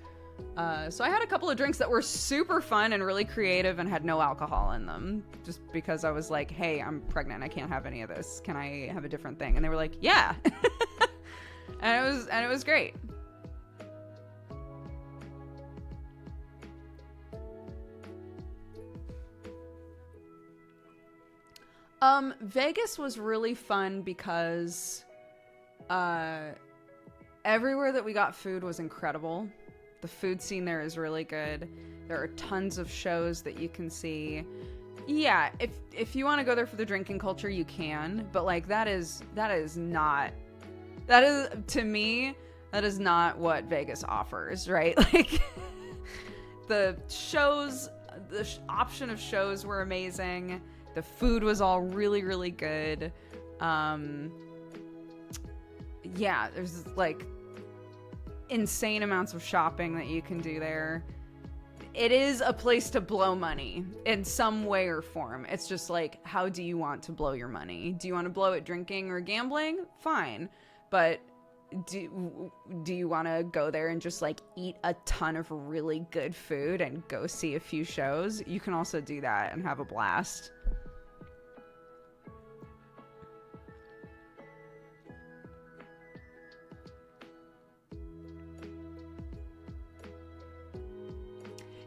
So I had a couple of drinks that were super fun and really creative and had no alcohol in them, just because I was like, hey, I'm pregnant, I can't have any of this, can I have a different thing? And they were like, yeah. and it was great. Vegas was really fun because everywhere that we got food was incredible. The food scene there is really good. There are tons of shows that you can see. Yeah, if you want to go there for the drinking culture, you can. But like that is not to me, that is not what Vegas offers, right? Like the shows, the option of shows were amazing. The food was all really, really good. Yeah, there's like insane amounts of shopping that you can do there. It is a place to blow money in some way or form. It's just like, how do you want to blow your money? Do you want to blow it drinking or gambling? Fine. But do you want to go there and just like eat a ton of really good food and go see a few shows? You can also do that and have a blast.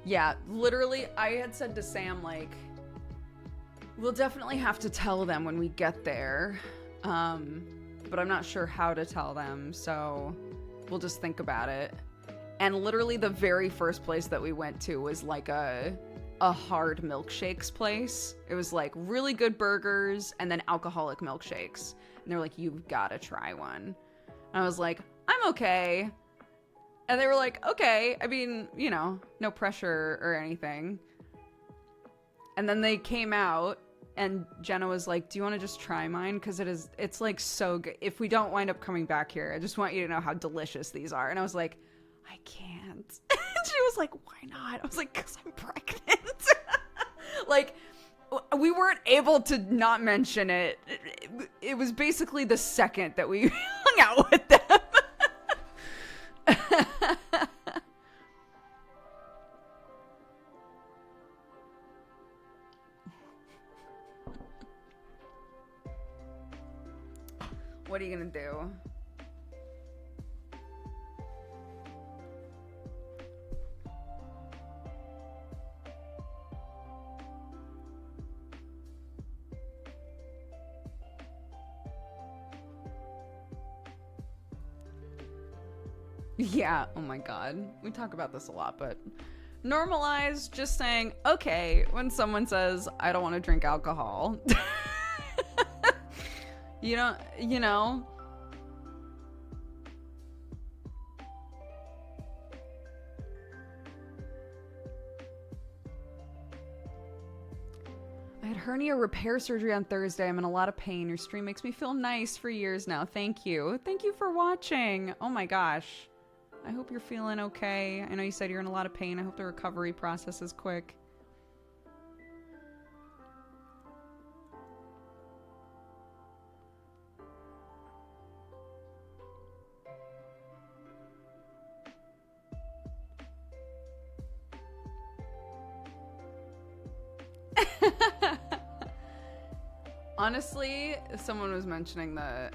Yeah, literally, I had said to Sam, like, we'll definitely have to tell them when we get there, but I'm not sure how to tell them, so we'll just think about it. And literally the very first place that we went to was like a hard milkshakes place. It was like really good burgers and then alcoholic milkshakes. And they're like, you've got to try one. And I was like, I'm okay. And they were like, okay, I mean, you know, no pressure or anything. And then they came out, and Jenna was like, do you want to just try mine? Because it's like so good. If we don't wind up coming back here, I just want you to know how delicious these are. And I was like, I can't. And she was like, why not? I was like, because I'm pregnant. Like, we weren't able to not mention it. It was basically the second that we hung out with them. What are you gonna do? Yeah, oh my god. We talk about this a lot, but normalize just saying, okay, when someone says, I don't want to drink alcohol. You know. I had hernia repair surgery on Thursday. I'm in a lot of pain. Your stream makes me feel nice for years now. Thank you. Thank you for watching. Oh my gosh. I hope you're feeling okay. I know you said you're in a lot of pain. I hope the recovery process is quick. Honestly, someone was mentioning the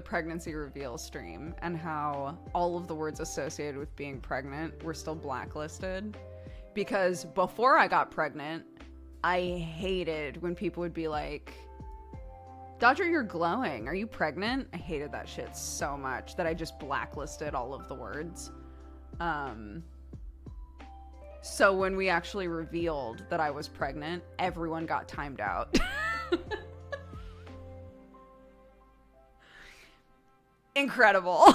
pregnancy reveal stream and how all of the words associated with being pregnant were still blacklisted. Because before I got pregnant, I hated when people would be like, Dodger, you're glowing. Are you pregnant? I hated that shit so much that I just blacklisted all of the words. So when we actually revealed that I was pregnant, everyone got timed out. Incredible.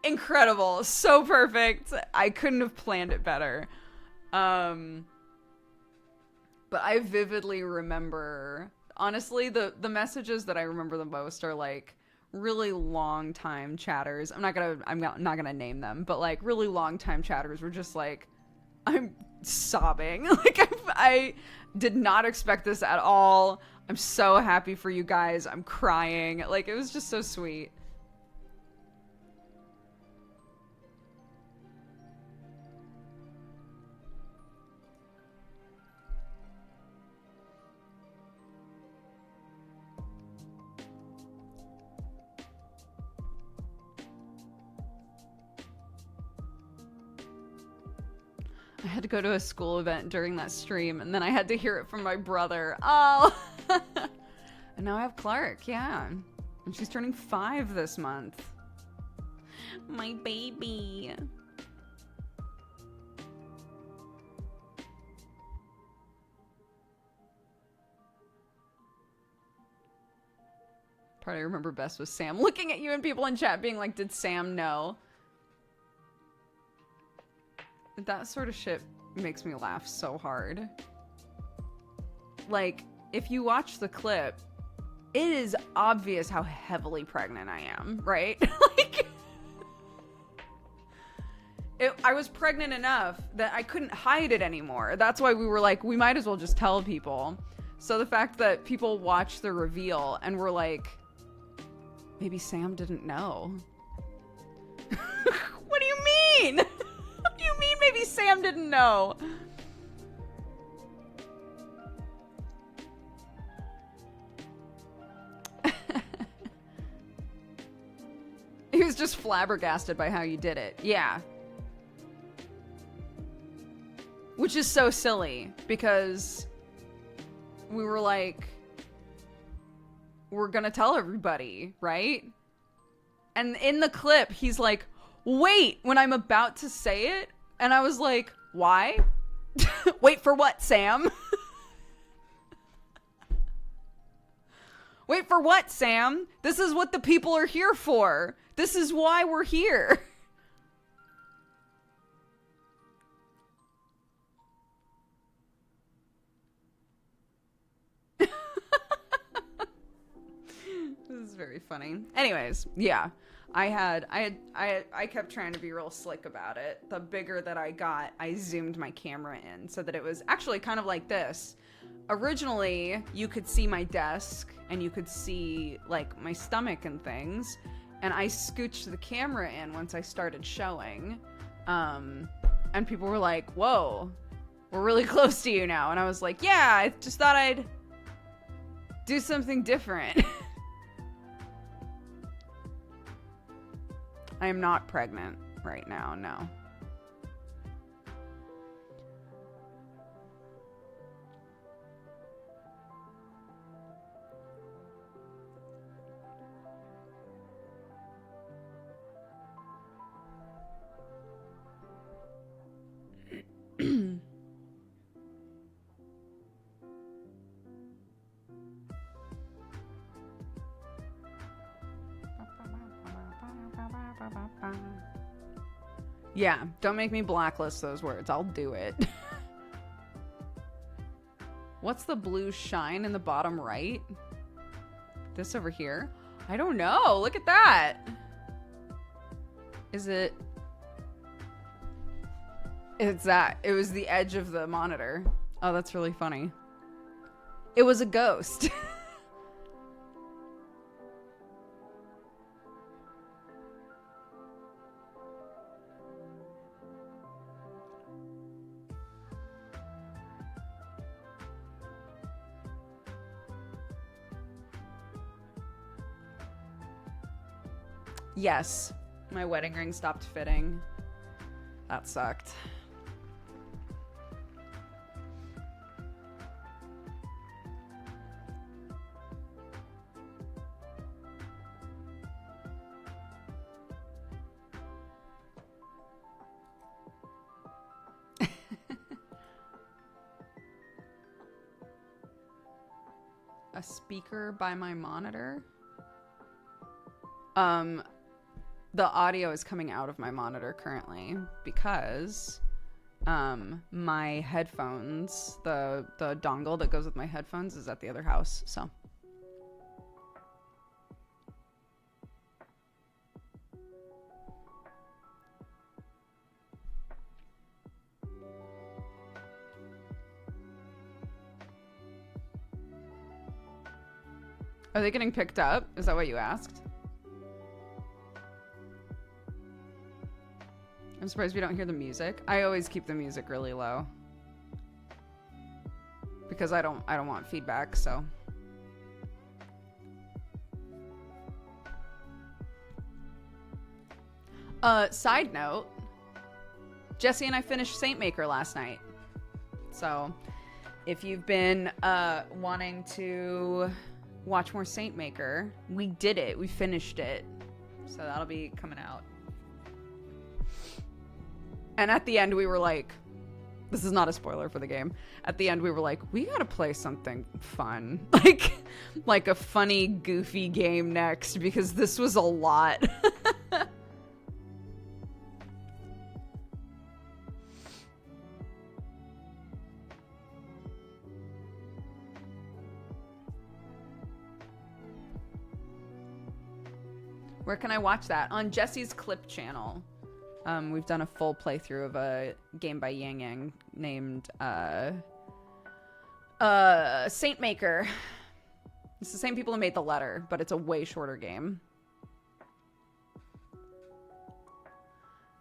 Incredible. So perfect. I couldn't have planned it better. But I vividly remember, honestly, the messages that I remember the most are like really long time chatters. I'm not gonna name them, but like really long time chatters were just like, I'm sobbing. Like I did not expect this at all. I'm so happy for you guys. I'm crying. Like, it was just so sweet. I had to go to a school event during that stream, and then I had to hear it from my brother. Oh! And now I have Clark, yeah. And she's turning 5 this month. My baby. Part I remember best was Sam looking at you and people in chat being like, did Sam know? That sort of shit makes me laugh so hard. Like, if you watch the clip, it is obvious how heavily pregnant I am, right? Like, I was pregnant enough that I couldn't hide it anymore. That's why we were like, we might as well just tell people. So the fact that people watched the reveal and were like, maybe Sam didn't know. What do you mean? What do you mean maybe Sam didn't know? He was just flabbergasted by how you did it. Yeah. Which is so silly, because we were like, we're gonna tell everybody, right? And in the clip, he's like, wait, when I'm about to say it, and I was like, why? Wait for what, Sam? Wait for what, Sam? This is what the people are here for. This is why we're here. This is very funny. Anyways, yeah. I kept trying to be real slick about it. The bigger that I got, I zoomed my camera in so that it was actually kind of like this. Originally, you could see my desk and you could see like my stomach and things, and I scooched the camera in once I started showing. And people were like, "Whoa, we're really close to you now." And I was like, "Yeah, I just thought I'd do something different." I am not pregnant right now, no. Yeah, don't make me blacklist those words. I'll do it. What's the blue shine in the bottom right? This over here? I don't know. Look at that. Is it... It's that. It was the edge of the monitor. Oh, that's really funny. It was a ghost. Yes, my wedding ring stopped fitting. That sucked. A speaker by my monitor? The audio is coming out of my monitor currently because my headphones, the dongle that goes with my headphones is at the other house, so. Are they getting picked up? Is that what you asked? I'm surprised we don't hear the music. I always keep the music really low because I don't want feedback, so. Side note, Jesse and I finished Saintmaker last night. So, if you've been wanting to watch more Saintmaker, we did it. We finished it. So that'll be coming out. And at the end, we were like, this is not a spoiler for the game. At the end, we were like, we gotta play something fun. Like a funny, goofy game next, because this was a lot. Where can I watch that? On Jesse's Clip channel. We've done a full playthrough of a game by Yang Yang named Saintmaker. It's the same people who made The Letter, but it's a way shorter game.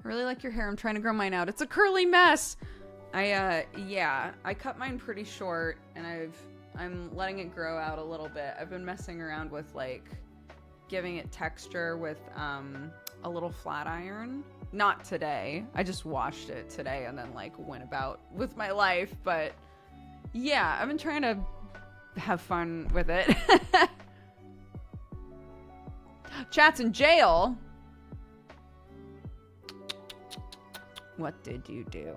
I really like your hair. I'm trying to grow mine out. It's a curly mess. Yeah, I cut mine pretty short, and I'm letting it grow out a little bit. I've been messing around with like giving it texture with a little flat iron. Not today. I just washed it today and then like went about with my life. But yeah, I've been trying to have fun with it. Chat's in jail. What did you do?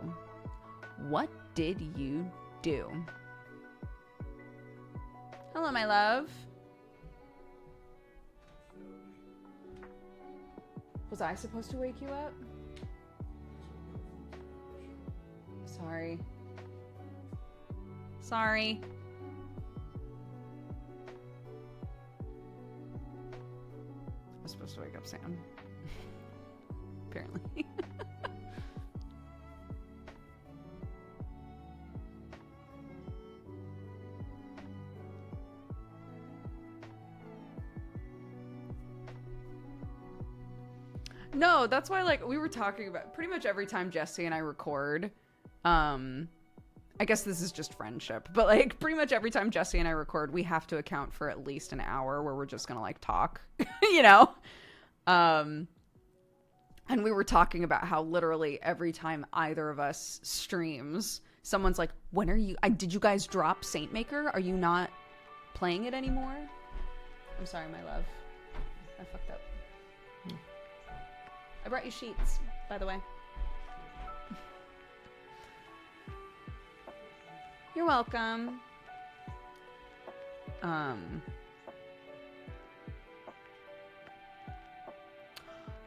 What did you do? Hello, my love. Was I supposed to wake you up? Sorry. Sorry. I was supposed to wake up Sam. Apparently. No, that's why, like, we were talking about pretty much every time Jesse and I record. I guess this is just friendship, but like pretty much every time Jesse and I record, we have to account for at least an hour where we're just gonna like talk, you know? And we were talking about how literally every time either of us streams, someone's like, when are you, did you guys drop Saintmaker? Are you not playing it anymore? I'm sorry, my love. I fucked up. I brought you sheets, by the way. You're welcome.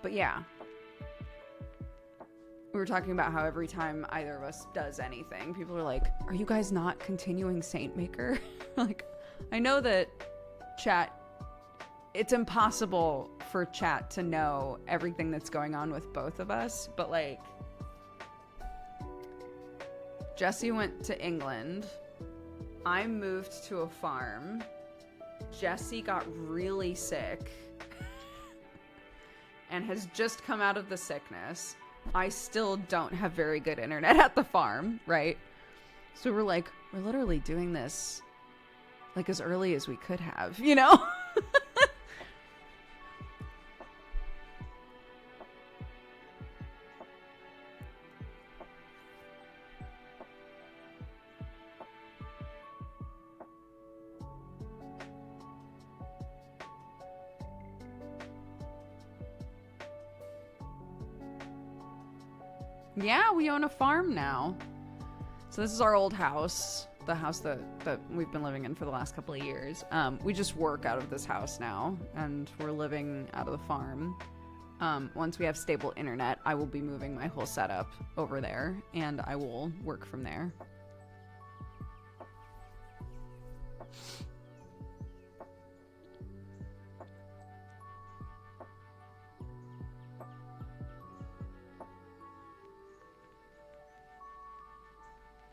But yeah. We were talking about how every time either of us does anything, people are like, are you guys not continuing Saintmaker? Like, I know that chat, it's impossible for chat to know everything that's going on with both of us, but like, Jesse went to England. I moved to a farm. Jesse got really sick and has just come out of the sickness. I still don't have very good internet at the farm, right? So we're like, we're literally doing this like as early as we could have, you know? Yeah, we own a farm now. So this is our old house, the house that we've been living in for the last couple of years. We just work out of this house now, and we're living out of the farm. Once we have stable internet, I will be moving my whole setup over there, and I will work from there.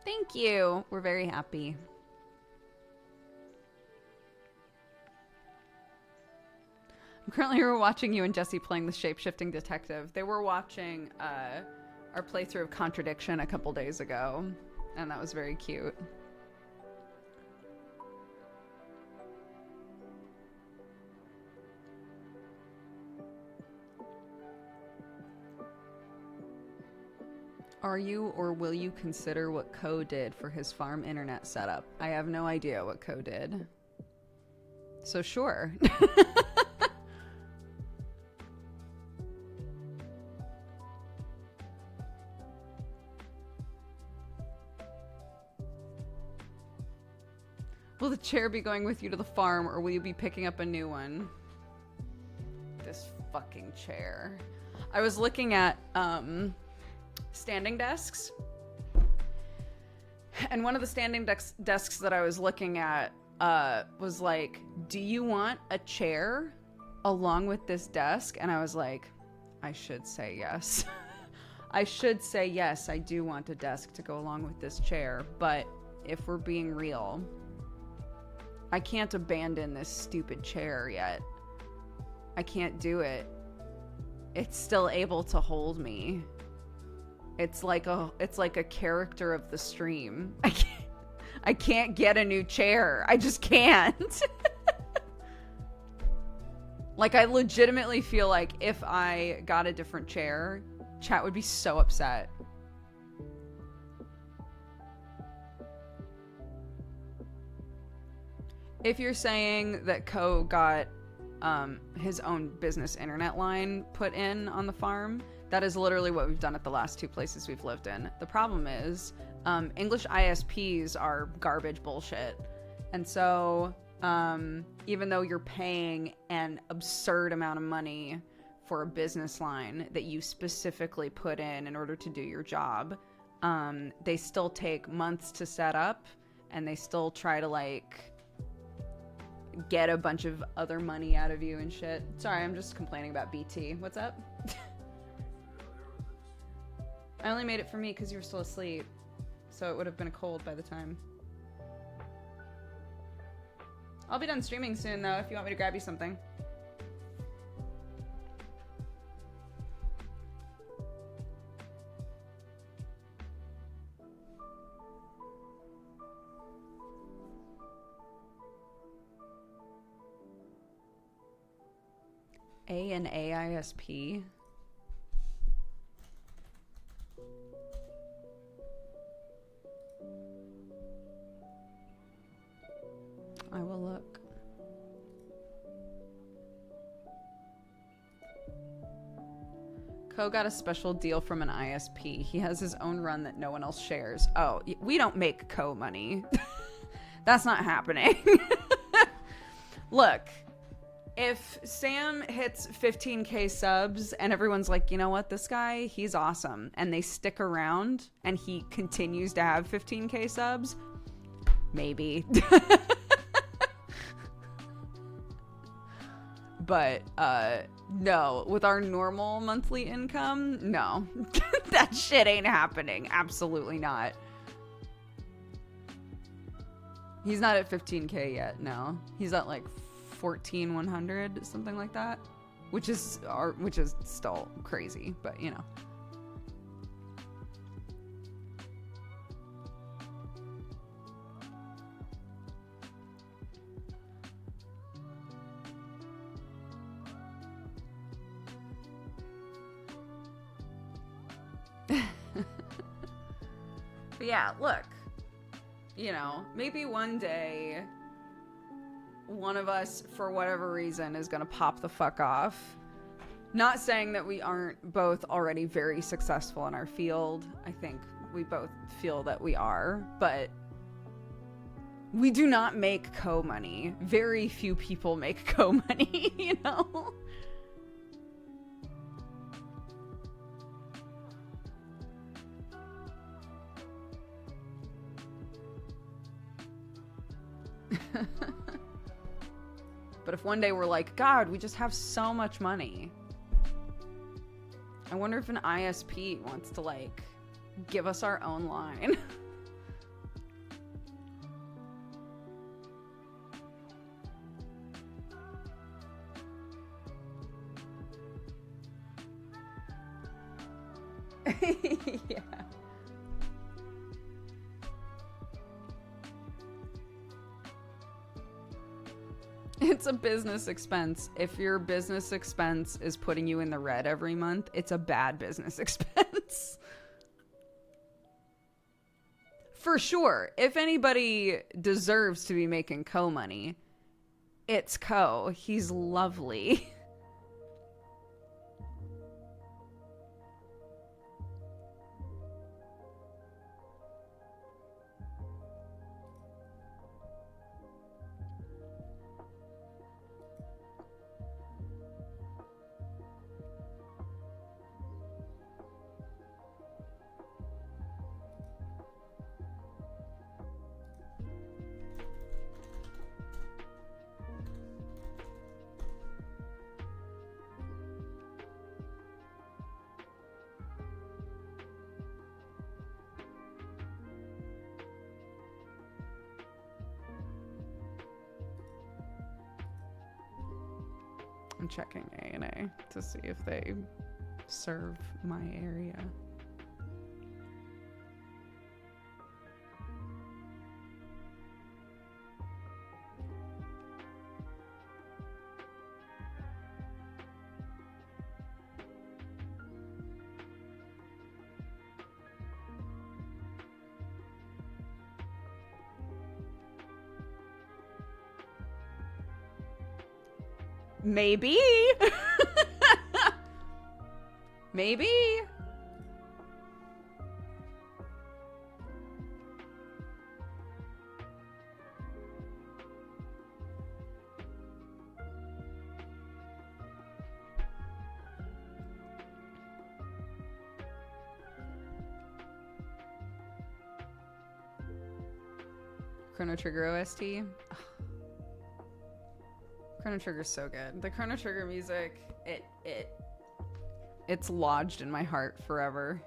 Thank you. We're very happy. I'm currently watching you and Jesse playing the shape-shifting detective. They were watching our playthrough of Contradiction a couple days ago, and that was very cute. Are you or will you consider what Ko did for his farm internet setup? I have no idea what Ko did. So sure. Will the chair be going with you to the farm, or will you be picking up a new one? This fucking chair. I was looking at, standing desks, and one of the standing desks that I was looking at was like, do you want a chair along with this desk? And I was like, I should say yes. I should say yes, I do want a desk to go along with this chair, but if we're being real, I can't abandon this stupid chair yet. I can't do it. It's still able to hold me. It's like a character of the stream. I can't get a new chair. I just can't. Like, I legitimately feel like if I got a different chair, chat would be so upset. If you're saying that Ko got his own business internet line put in on the farm, that is literally what we've done at the last two places we've lived in. The problem is, English ISPs are garbage bullshit. And so, even though you're paying an absurd amount of money for a business line that you specifically put in order to do your job, they still take months to set up, and they still try to like get a bunch of other money out of you and shit. Sorry, I'm just complaining about BT. What's up? I only made it for me because you were still asleep, so it would have been cold by the time. I'll be done streaming soon, though, if you want me to grab you something. A and AISP? I will look. Ko got a special deal from an ISP. He has his own run that no one else shares. Oh, we don't make Ko money. That's not happening. Look, if Sam hits 15k subs and everyone's like, you know what, this guy, he's awesome, and they stick around and he continues to have 15k subs, maybe. But no, with our normal monthly income, no. That shit ain't happening. Absolutely not. He's not at 15k yet, no. He's at like 14,100, something like that, which is still crazy, but you know. But yeah, look, you know, maybe one day one of us, for whatever reason, is gonna pop the fuck off. Not saying that we aren't both already very successful in our field. I think we both feel that we are, but we do not make Ko money. Very few people make Ko money, you know? But if one day we're like, God, we just have so much money, I wonder if an ISP wants to like give us our own line. Yeah. It's a business expense. If your business expense is putting you in the red every month, it's a bad business expense. For sure. If anybody deserves to be making Ko money, it's Ko. He's lovely. I'm checking A&A to see if they serve my area. Maybe. Maybe. Chrono Trigger OST. Chrono Trigger's so good. The Chrono Trigger music, it's lodged in my heart forever.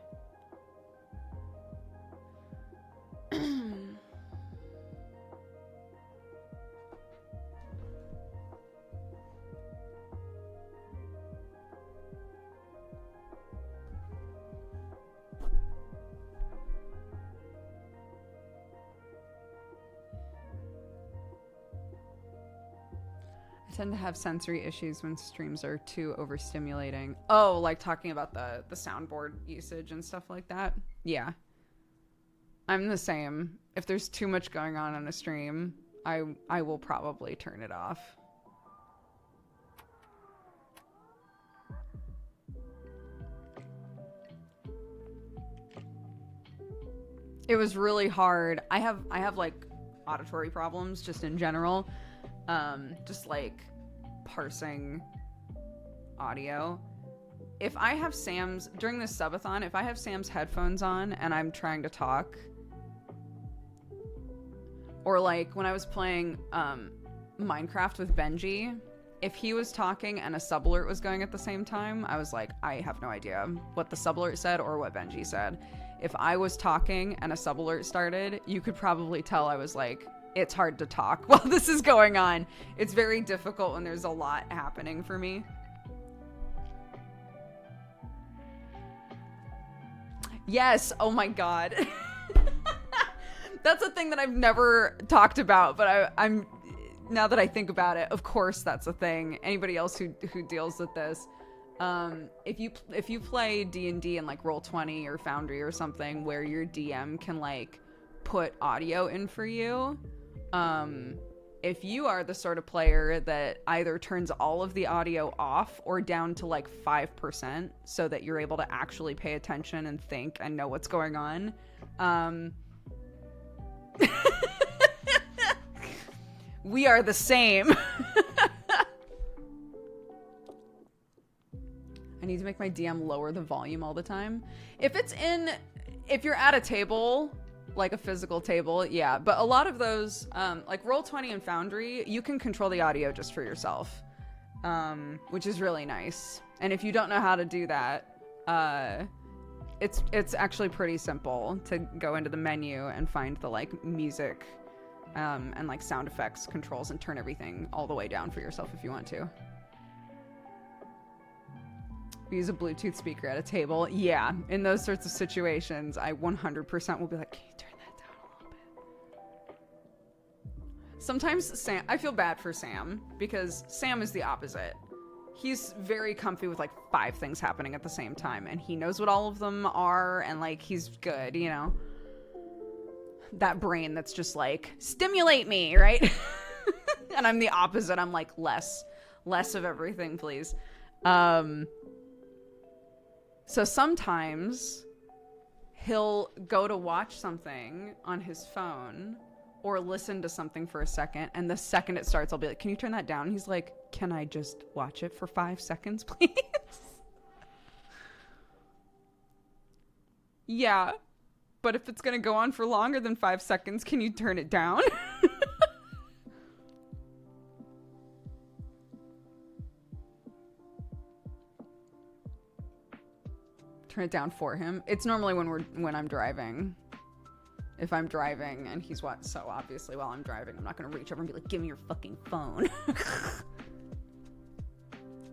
I tend to have sensory issues when streams are too overstimulating. Oh, like talking about the soundboard usage and stuff like that? Yeah. I'm the same. If there's too much going on a stream, I will probably turn it off. It was really hard. I have like auditory problems just in general. Just like parsing audio. If I have Sam's during this subathon, if I have Sam's headphones on and I'm trying to talk, or like when I was playing Minecraft with Benji, if he was talking and a subalert was going at the same time, I was like, I have no idea what the subalert said or what Benji said. If I was talking and a subalert started, you could probably tell I was like, it's hard to talk while this is going on. It's very difficult when there's a lot happening for me. Yes, oh my god. That's a thing that I've never talked about, but I'm now that I think about it, of course that's a thing. Anybody else who deals with this, if you play D&D in like Roll20 or Foundry or something where your DM can like put audio in for you, if you are the sort of player that either turns all of the audio off or down to like 5% so that you're able to actually pay attention and think and know what's going on, we are the same. I need to make my DM lower the volume all the time. If you're at a table, like a physical table, yeah. But a lot of those, like Roll20 and Foundry, you can control the audio just for yourself, which is really nice. And if you don't know how to do that, it's actually pretty simple to go into the menu and find the like music and like sound effects controls and turn everything all the way down for yourself if you want to. Use a Bluetooth speaker at a table. Yeah, in those sorts of situations, I 100% will be like, can you turn that down a little bit? Sometimes Sam, I feel bad for Sam because Sam is the opposite. He's very comfy with like 5 things happening at the same time, and he knows what all of them are, and like he's good, you know? That brain that's just like, stimulate me, right? And I'm the opposite. I'm like, less of everything, please. So sometimes he'll go to watch something on his phone or listen to something for a second, and the second it starts, I'll be like, can you turn that down? And he's like, can I just watch it for 5 seconds, please? Yeah, but if it's gonna go on for longer than 5 seconds, can you turn it down? Turn it down for him. It's normally when I'm driving. If I'm driving and he's so obviously while I'm driving, I'm not gonna reach over and be like, give me your fucking phone.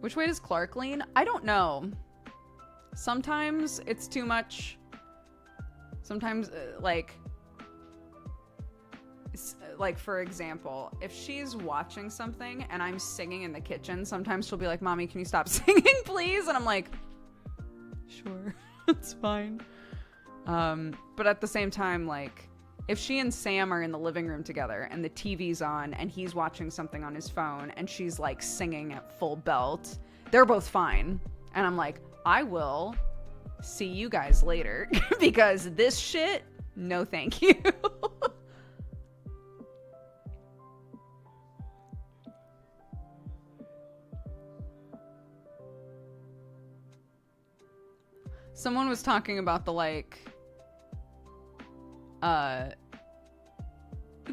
Which way does Clark lean? I don't know. Sometimes it's too much. Sometimes like for example, if she's watching something and I'm singing in the kitchen, sometimes she'll be like, mommy, can you stop singing please? And I'm like, sure, it's fine. But at the same time, like, if she and Sam are in the living room together and the TV's on and he's watching something on his phone and she's like singing at full belt, they're both fine. And I'm like, I will see you guys later because this shit, no thank you. Someone was talking about the like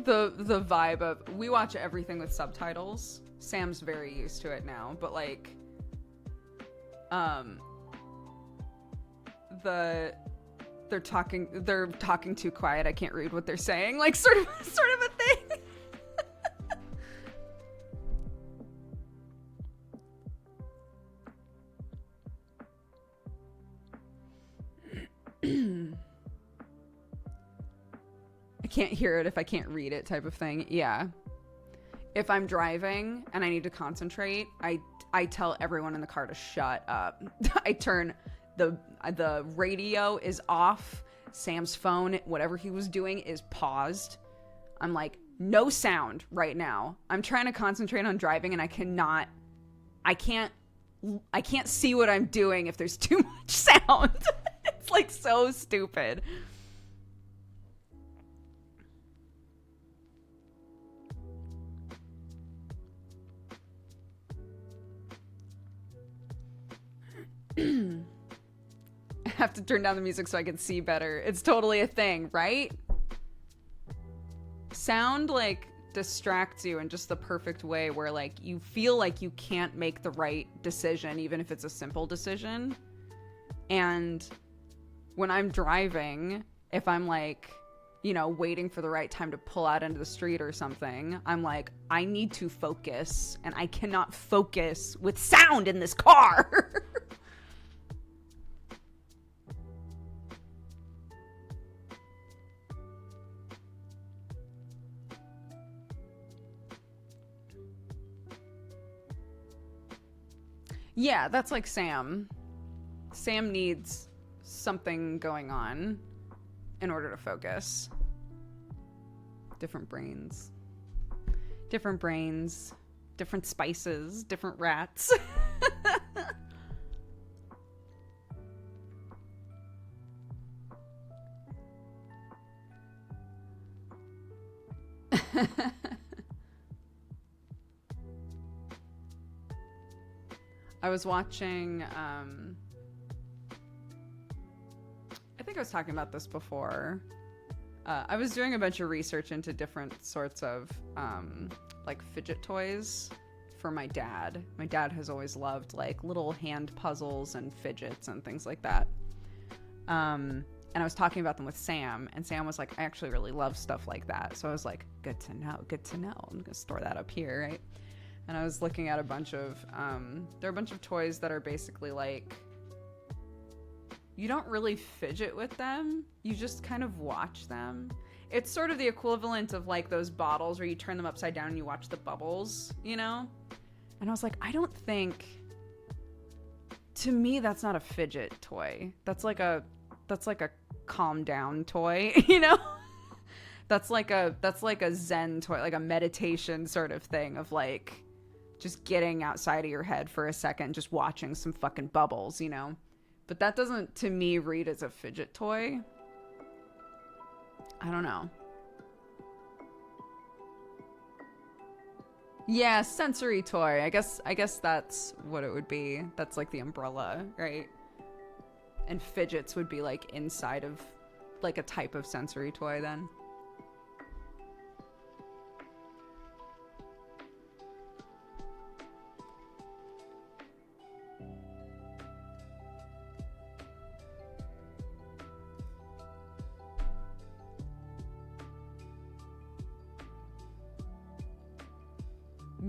the vibe of, we watch everything with subtitles. Sam's very used to it now, but like they're talking too quiet, I can't read what they're saying, like sort of a thing. I can't hear it if I can't read it type of thing. Yeah. If I'm driving and I need to concentrate, I tell everyone in the car to shut up. I turn the radio is off. Sam's phone, whatever he was doing, is paused. I'm like, no sound right now. I'm trying to concentrate on driving and I can't see what I'm doing if there's too much sound. It's like so stupid. I have to turn down the music so I can see better. It's totally a thing, right? Sound like distracts you in just the perfect way where like you feel like you can't make the right decision even if it's a simple decision. And when I'm driving, if I'm like, you know, waiting for the right time to pull out into the street or something, I'm like, I need to focus and I cannot focus with sound in this car. Yeah, that's like Sam. Sam needs something going on in order to focus. Different brains. Different brains. Different spices. Different rats. I was watching, I think I was talking about this before. I was doing a bunch of research into different sorts of, like fidget toys for my dad. My dad has always loved like little hand puzzles and fidgets and things like that. And I was talking about them with Sam, and Sam was like, I actually really love stuff like that. So I was like, good to know, good to know. I'm gonna store that up here, right? And I was looking at a bunch of, there are a bunch of toys that are basically like, you don't really fidget with them. You just kind of watch them. It's sort of the equivalent of like those bottles where you turn them upside down and you watch the bubbles, you know? And I was like, I don't think, to me, that's not a fidget toy. That's like a calm down toy, you know? That's like a Zen toy, like a meditation sort of thing of like, just getting outside of your head for a second, just watching some fucking bubbles, you know? But that doesn't, to me, read as a fidget toy. I don't know. Yeah, sensory toy. I guess that's what it would be. That's like the umbrella, right? And fidgets would be like inside of like a type of sensory toy then.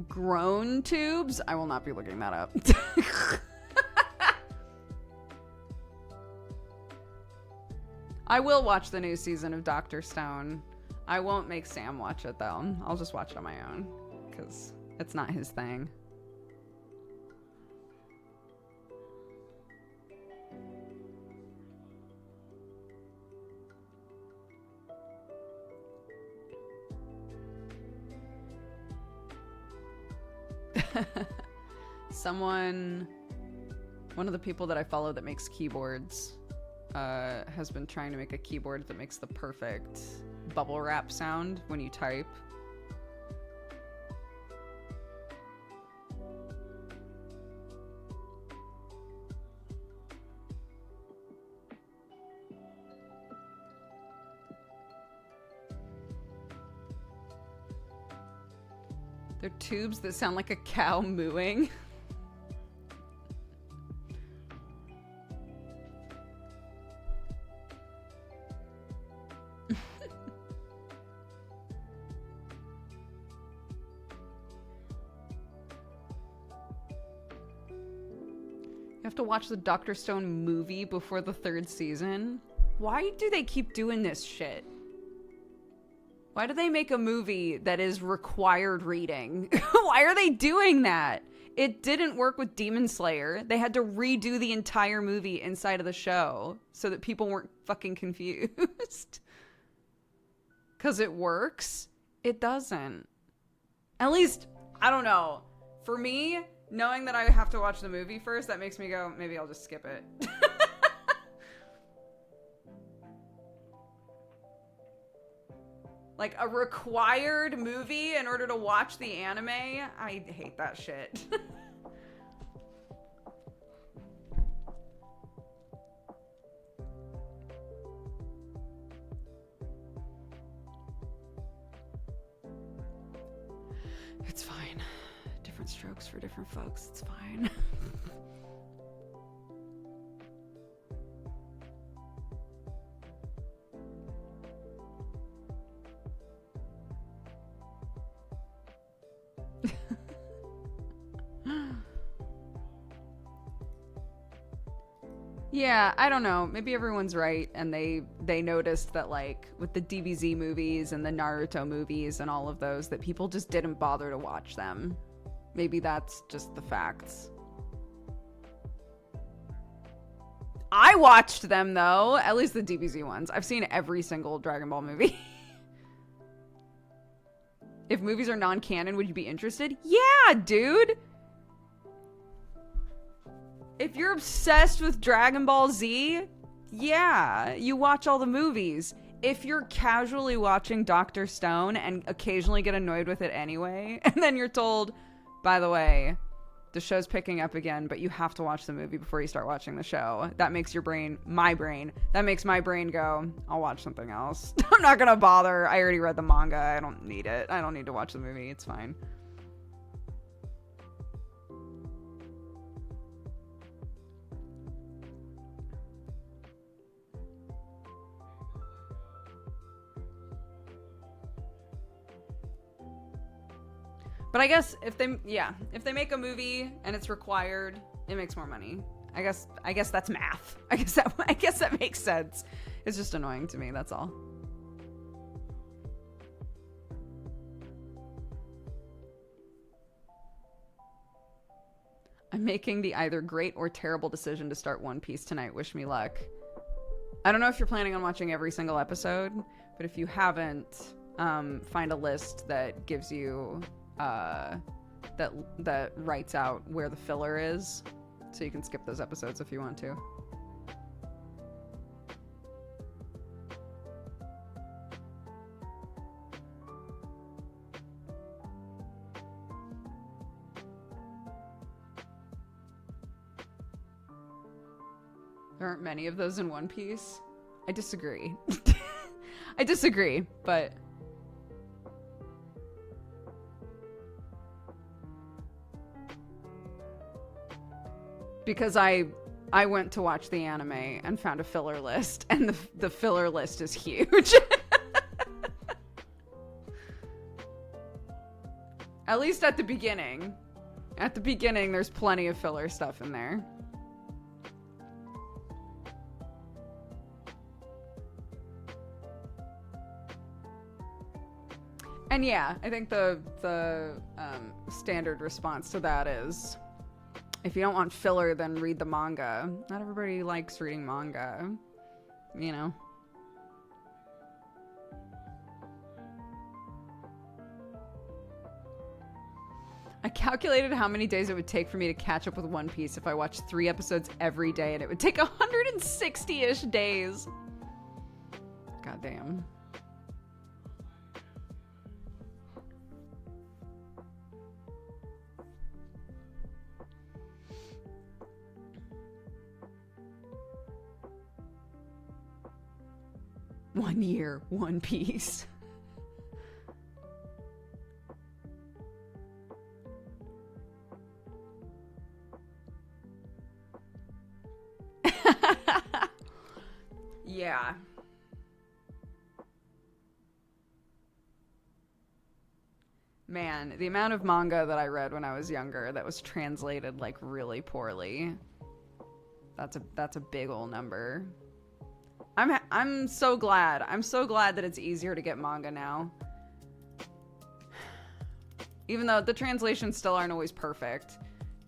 Groan tubes? I will not be looking that up. I will watch the new season of Dr. Stone. I won't make Sam watch it though. I'll just watch it on my own because it's not his thing. One of the people that I follow that makes keyboards has been trying to make a keyboard that makes the perfect bubble wrap sound when you type. They're tubes that sound like a cow mooing. You have to watch the Dr. Stone movie before the 3rd season. Why do they keep doing this shit? Why do they make a movie that is required reading? Why are they doing that? It didn't work with Demon Slayer. They had to redo the entire movie inside of the show so that people weren't fucking confused. 'Cause it works? It doesn't. At least, I don't know. For me, knowing that I have to watch the movie first, that makes me go, maybe I'll just skip it. Like a required movie in order to watch the anime? I hate that shit. It's fine. Different strokes for different folks. It's fine. Yeah, I don't know. Maybe everyone's right, and they noticed that, like, with the DBZ movies and the Naruto movies and all of those, that people just didn't bother to watch them. Maybe that's just the facts. I watched them, though. At least the DBZ ones. I've seen every single Dragon Ball movie. If movies are non-canon, would you be interested? Yeah, dude! If you're obsessed with Dragon Ball Z, yeah, you watch all the movies. If you're casually watching Dr. Stone and occasionally get annoyed with it anyway, and then you're told, by the way, the show's picking up again, but you have to watch the movie before you start watching the show. That makes that makes my brain go, I'll watch something else. I'm not gonna bother. I already read the manga. I don't need it. I don't need to watch the movie. It's fine. But I guess if they make a movie and it's required, it makes more money. I guess that's math. I guess that makes sense. It's just annoying to me, that's all. I'm making the either great or terrible decision to start One Piece tonight. Wish me luck. I don't know if you're planning on watching every single episode, but if you haven't, find a list that gives you that writes out where the filler is, so you can skip those episodes if you want to. There aren't many of those in One Piece. I disagree. I disagree, but because I went to watch the anime and found a filler list, and the filler list is huge. At least at the beginning. At the beginning, there's plenty of filler stuff in there. And yeah, I think the standard response to that is, if you don't want filler, then read the manga. Not everybody likes reading manga, you know. I calculated how many days it would take for me to catch up with One Piece if I watched 3 episodes every day, and it would take 160-ish days. Goddamn. One year, One Piece. Man, the amount of manga that I read when I was younger that was translated like really poorly. That's a big old number. I'm so glad. I'm so glad that it's easier to get manga now. Even though the translations still aren't always perfect.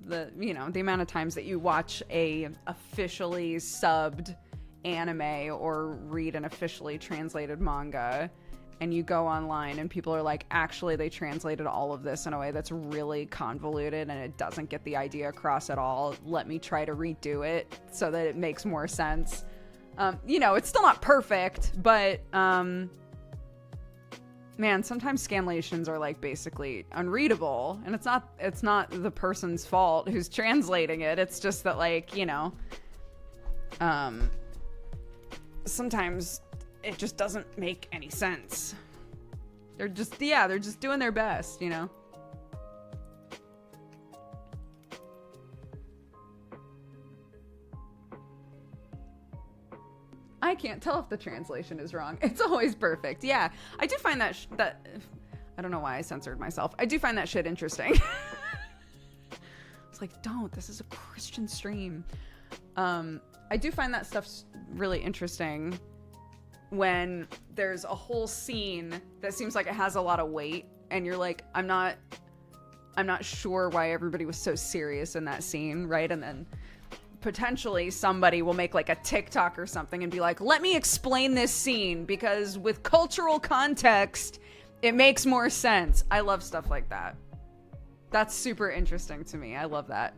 The amount of times that you watch a officially subbed anime or read an officially translated manga and you go online and people are like, actually they translated all of this in a way that's really convoluted and it doesn't get the idea across at all. Let me try to redo it so that it makes more sense. It's still not perfect, but man, sometimes scanlations are like basically unreadable, and it's not the person's fault who's translating it. It's just that like, sometimes it just doesn't make any sense. They're just doing their best, I can't tell if the translation is wrong. It's always perfect. Yeah, I do find that I don't know why I censored myself. I do find that shit interesting. It's like, this is a Christian stream. I do find that stuff really interesting when there's a whole scene that seems like it has a lot of weight and you're like, I'm not sure why everybody was so serious in that scene, right? And then potentially somebody will make like a TikTok or something and be like, let me explain this scene because with cultural context, it makes more sense. I love stuff like that. That's super interesting to me. I love that.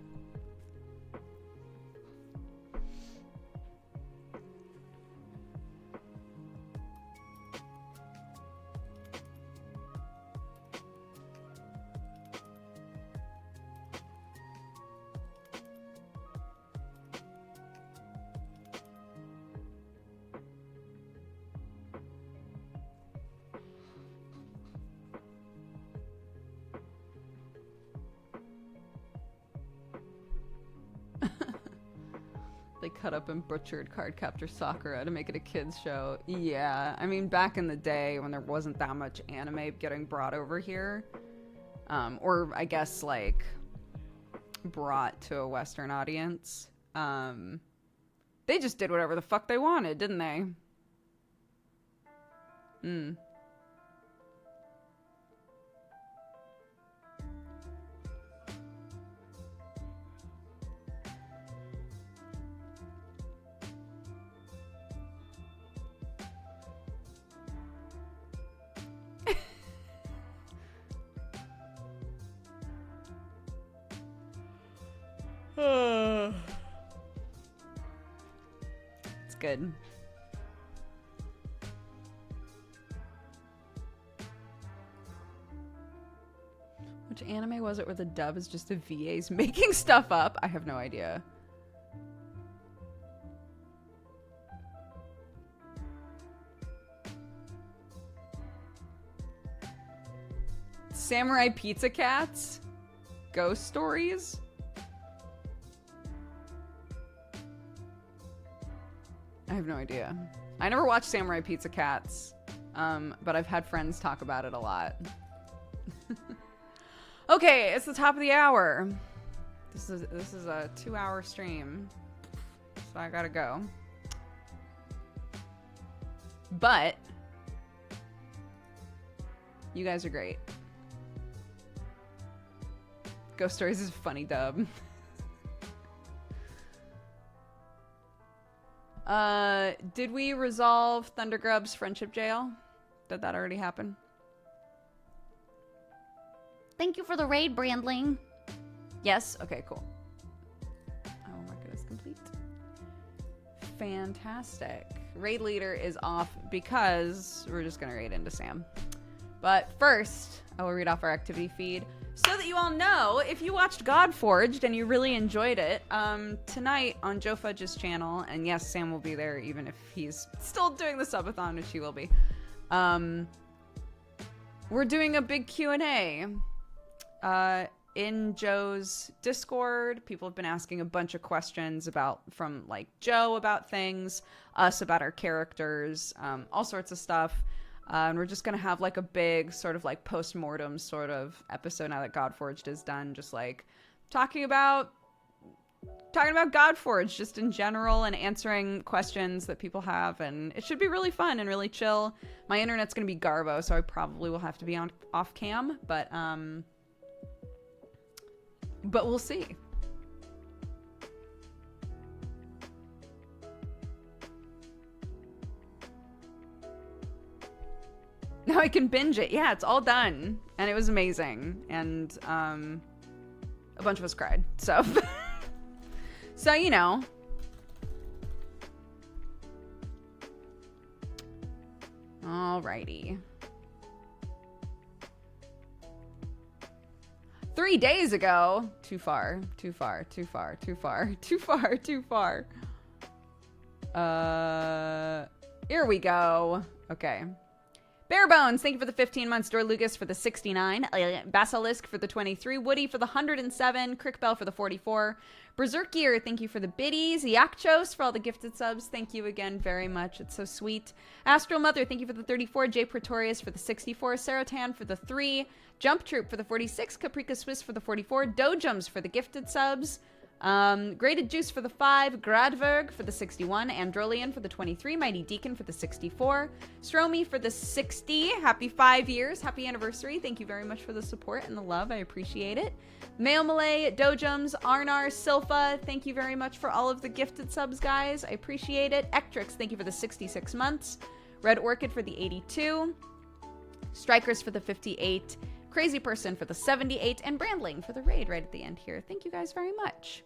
They cut up and butchered Cardcaptor Sakura to make it a kids show. Yeah, I mean, back in the day when there wasn't that much anime getting brought over here, or I guess like brought to a Western audience, they just did whatever the fuck they wanted, didn't they? It's good. Which anime was it where the dub is just the VAs making stuff up? I have no idea. Samurai Pizza Cats? Ghost Stories? I have no idea. I never watched Samurai Pizza Cats, but I've had friends talk about it a lot. Okay, it's the top of the hour. This is a 2-hour stream, so I gotta go. But you guys are great. Ghost Stories is a funny dub. Did we resolve Thundergrub's friendship jail? Did that already happen? Thank you for the raid, Brandling. Yes? Okay, cool. I will mark it as complete. Fantastic. Raid leader is off because we're just gonna raid into Sam. But first, I will read off our activity feed so that you all know if you watched Godforged and you really enjoyed it. Tonight on Joe Fudge's channel, and yes, Sam will be there even if he's still doing the subathon, which he will be. We're doing a big Q&A in Joe's Discord. People have been asking a bunch of questions from like Joe about things, us about our characters, all sorts of stuff. And we're just going to have like a big sort of like post-mortem sort of episode now that Godforged is done. Just like talking about Godforged just in general and answering questions that people have. And it should be really fun and really chill. My internet's going to be Garbo, so I probably will have to be on off cam. But we'll see. Now I can binge it. Yeah, it's all done. And it was amazing. And a bunch of us cried. So, so you know. Alrighty. 3 days ago. Too far. Too far. Too far. Too far. Too far. Too far. Here we go. Okay. Bare Bones, thank you for the 15 months. Dor Lucas for the 69. Basilisk for the 23. Woody for the 107. Crickbell for the 44. Berserkier, thank you for the biddies. Yakchos for all the gifted subs. Thank you again very much. It's so sweet. Astral Mother, thank you for the 34. J Pretorius for the 64. Serotan for the 3. Jump Troop for the 46. Caprica Swiss for the 44. Dojums for the gifted subs. Graded Juice for the 5, Gradverg for the 61, Androlian for the 23, Mighty Deacon for the 64, Stromy for the 60, happy 5 years, happy anniversary, thank you very much for the support and the love, I appreciate it. Mail Malay, Dojums, Arnar, Silpha, thank you very much for all of the gifted subs, guys, I appreciate it. Ectrix, thank you for the 66 months, Red Orchid for the 82, Strikers for the 58, Crazy Person for the 78, and Brandling for the raid right at the end here. Thank you guys very much.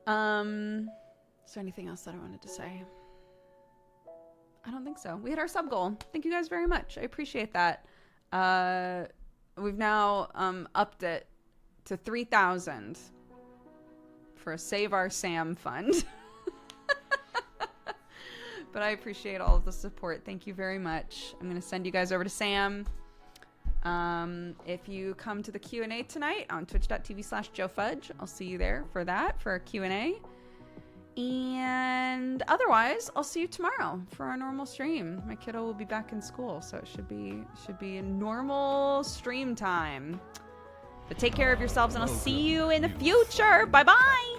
Is there anything else that I wanted to say? I don't think so. We hit our sub goal. Thank you guys very much. I appreciate that. We've now upped it to 3,000 for a Save Our Sam fund. But I appreciate all of the support. Thank you very much. I'm going to send you guys over to Sam. If you come to the Q&A tonight on twitch.tv/JoeFudge, I'll see you there for that, for a Q&A. And otherwise, I'll see you tomorrow for our normal stream. My kiddo will be back in school, so it should be a normal stream time. But take care of yourselves, and I'll see you in the future. Bye-bye!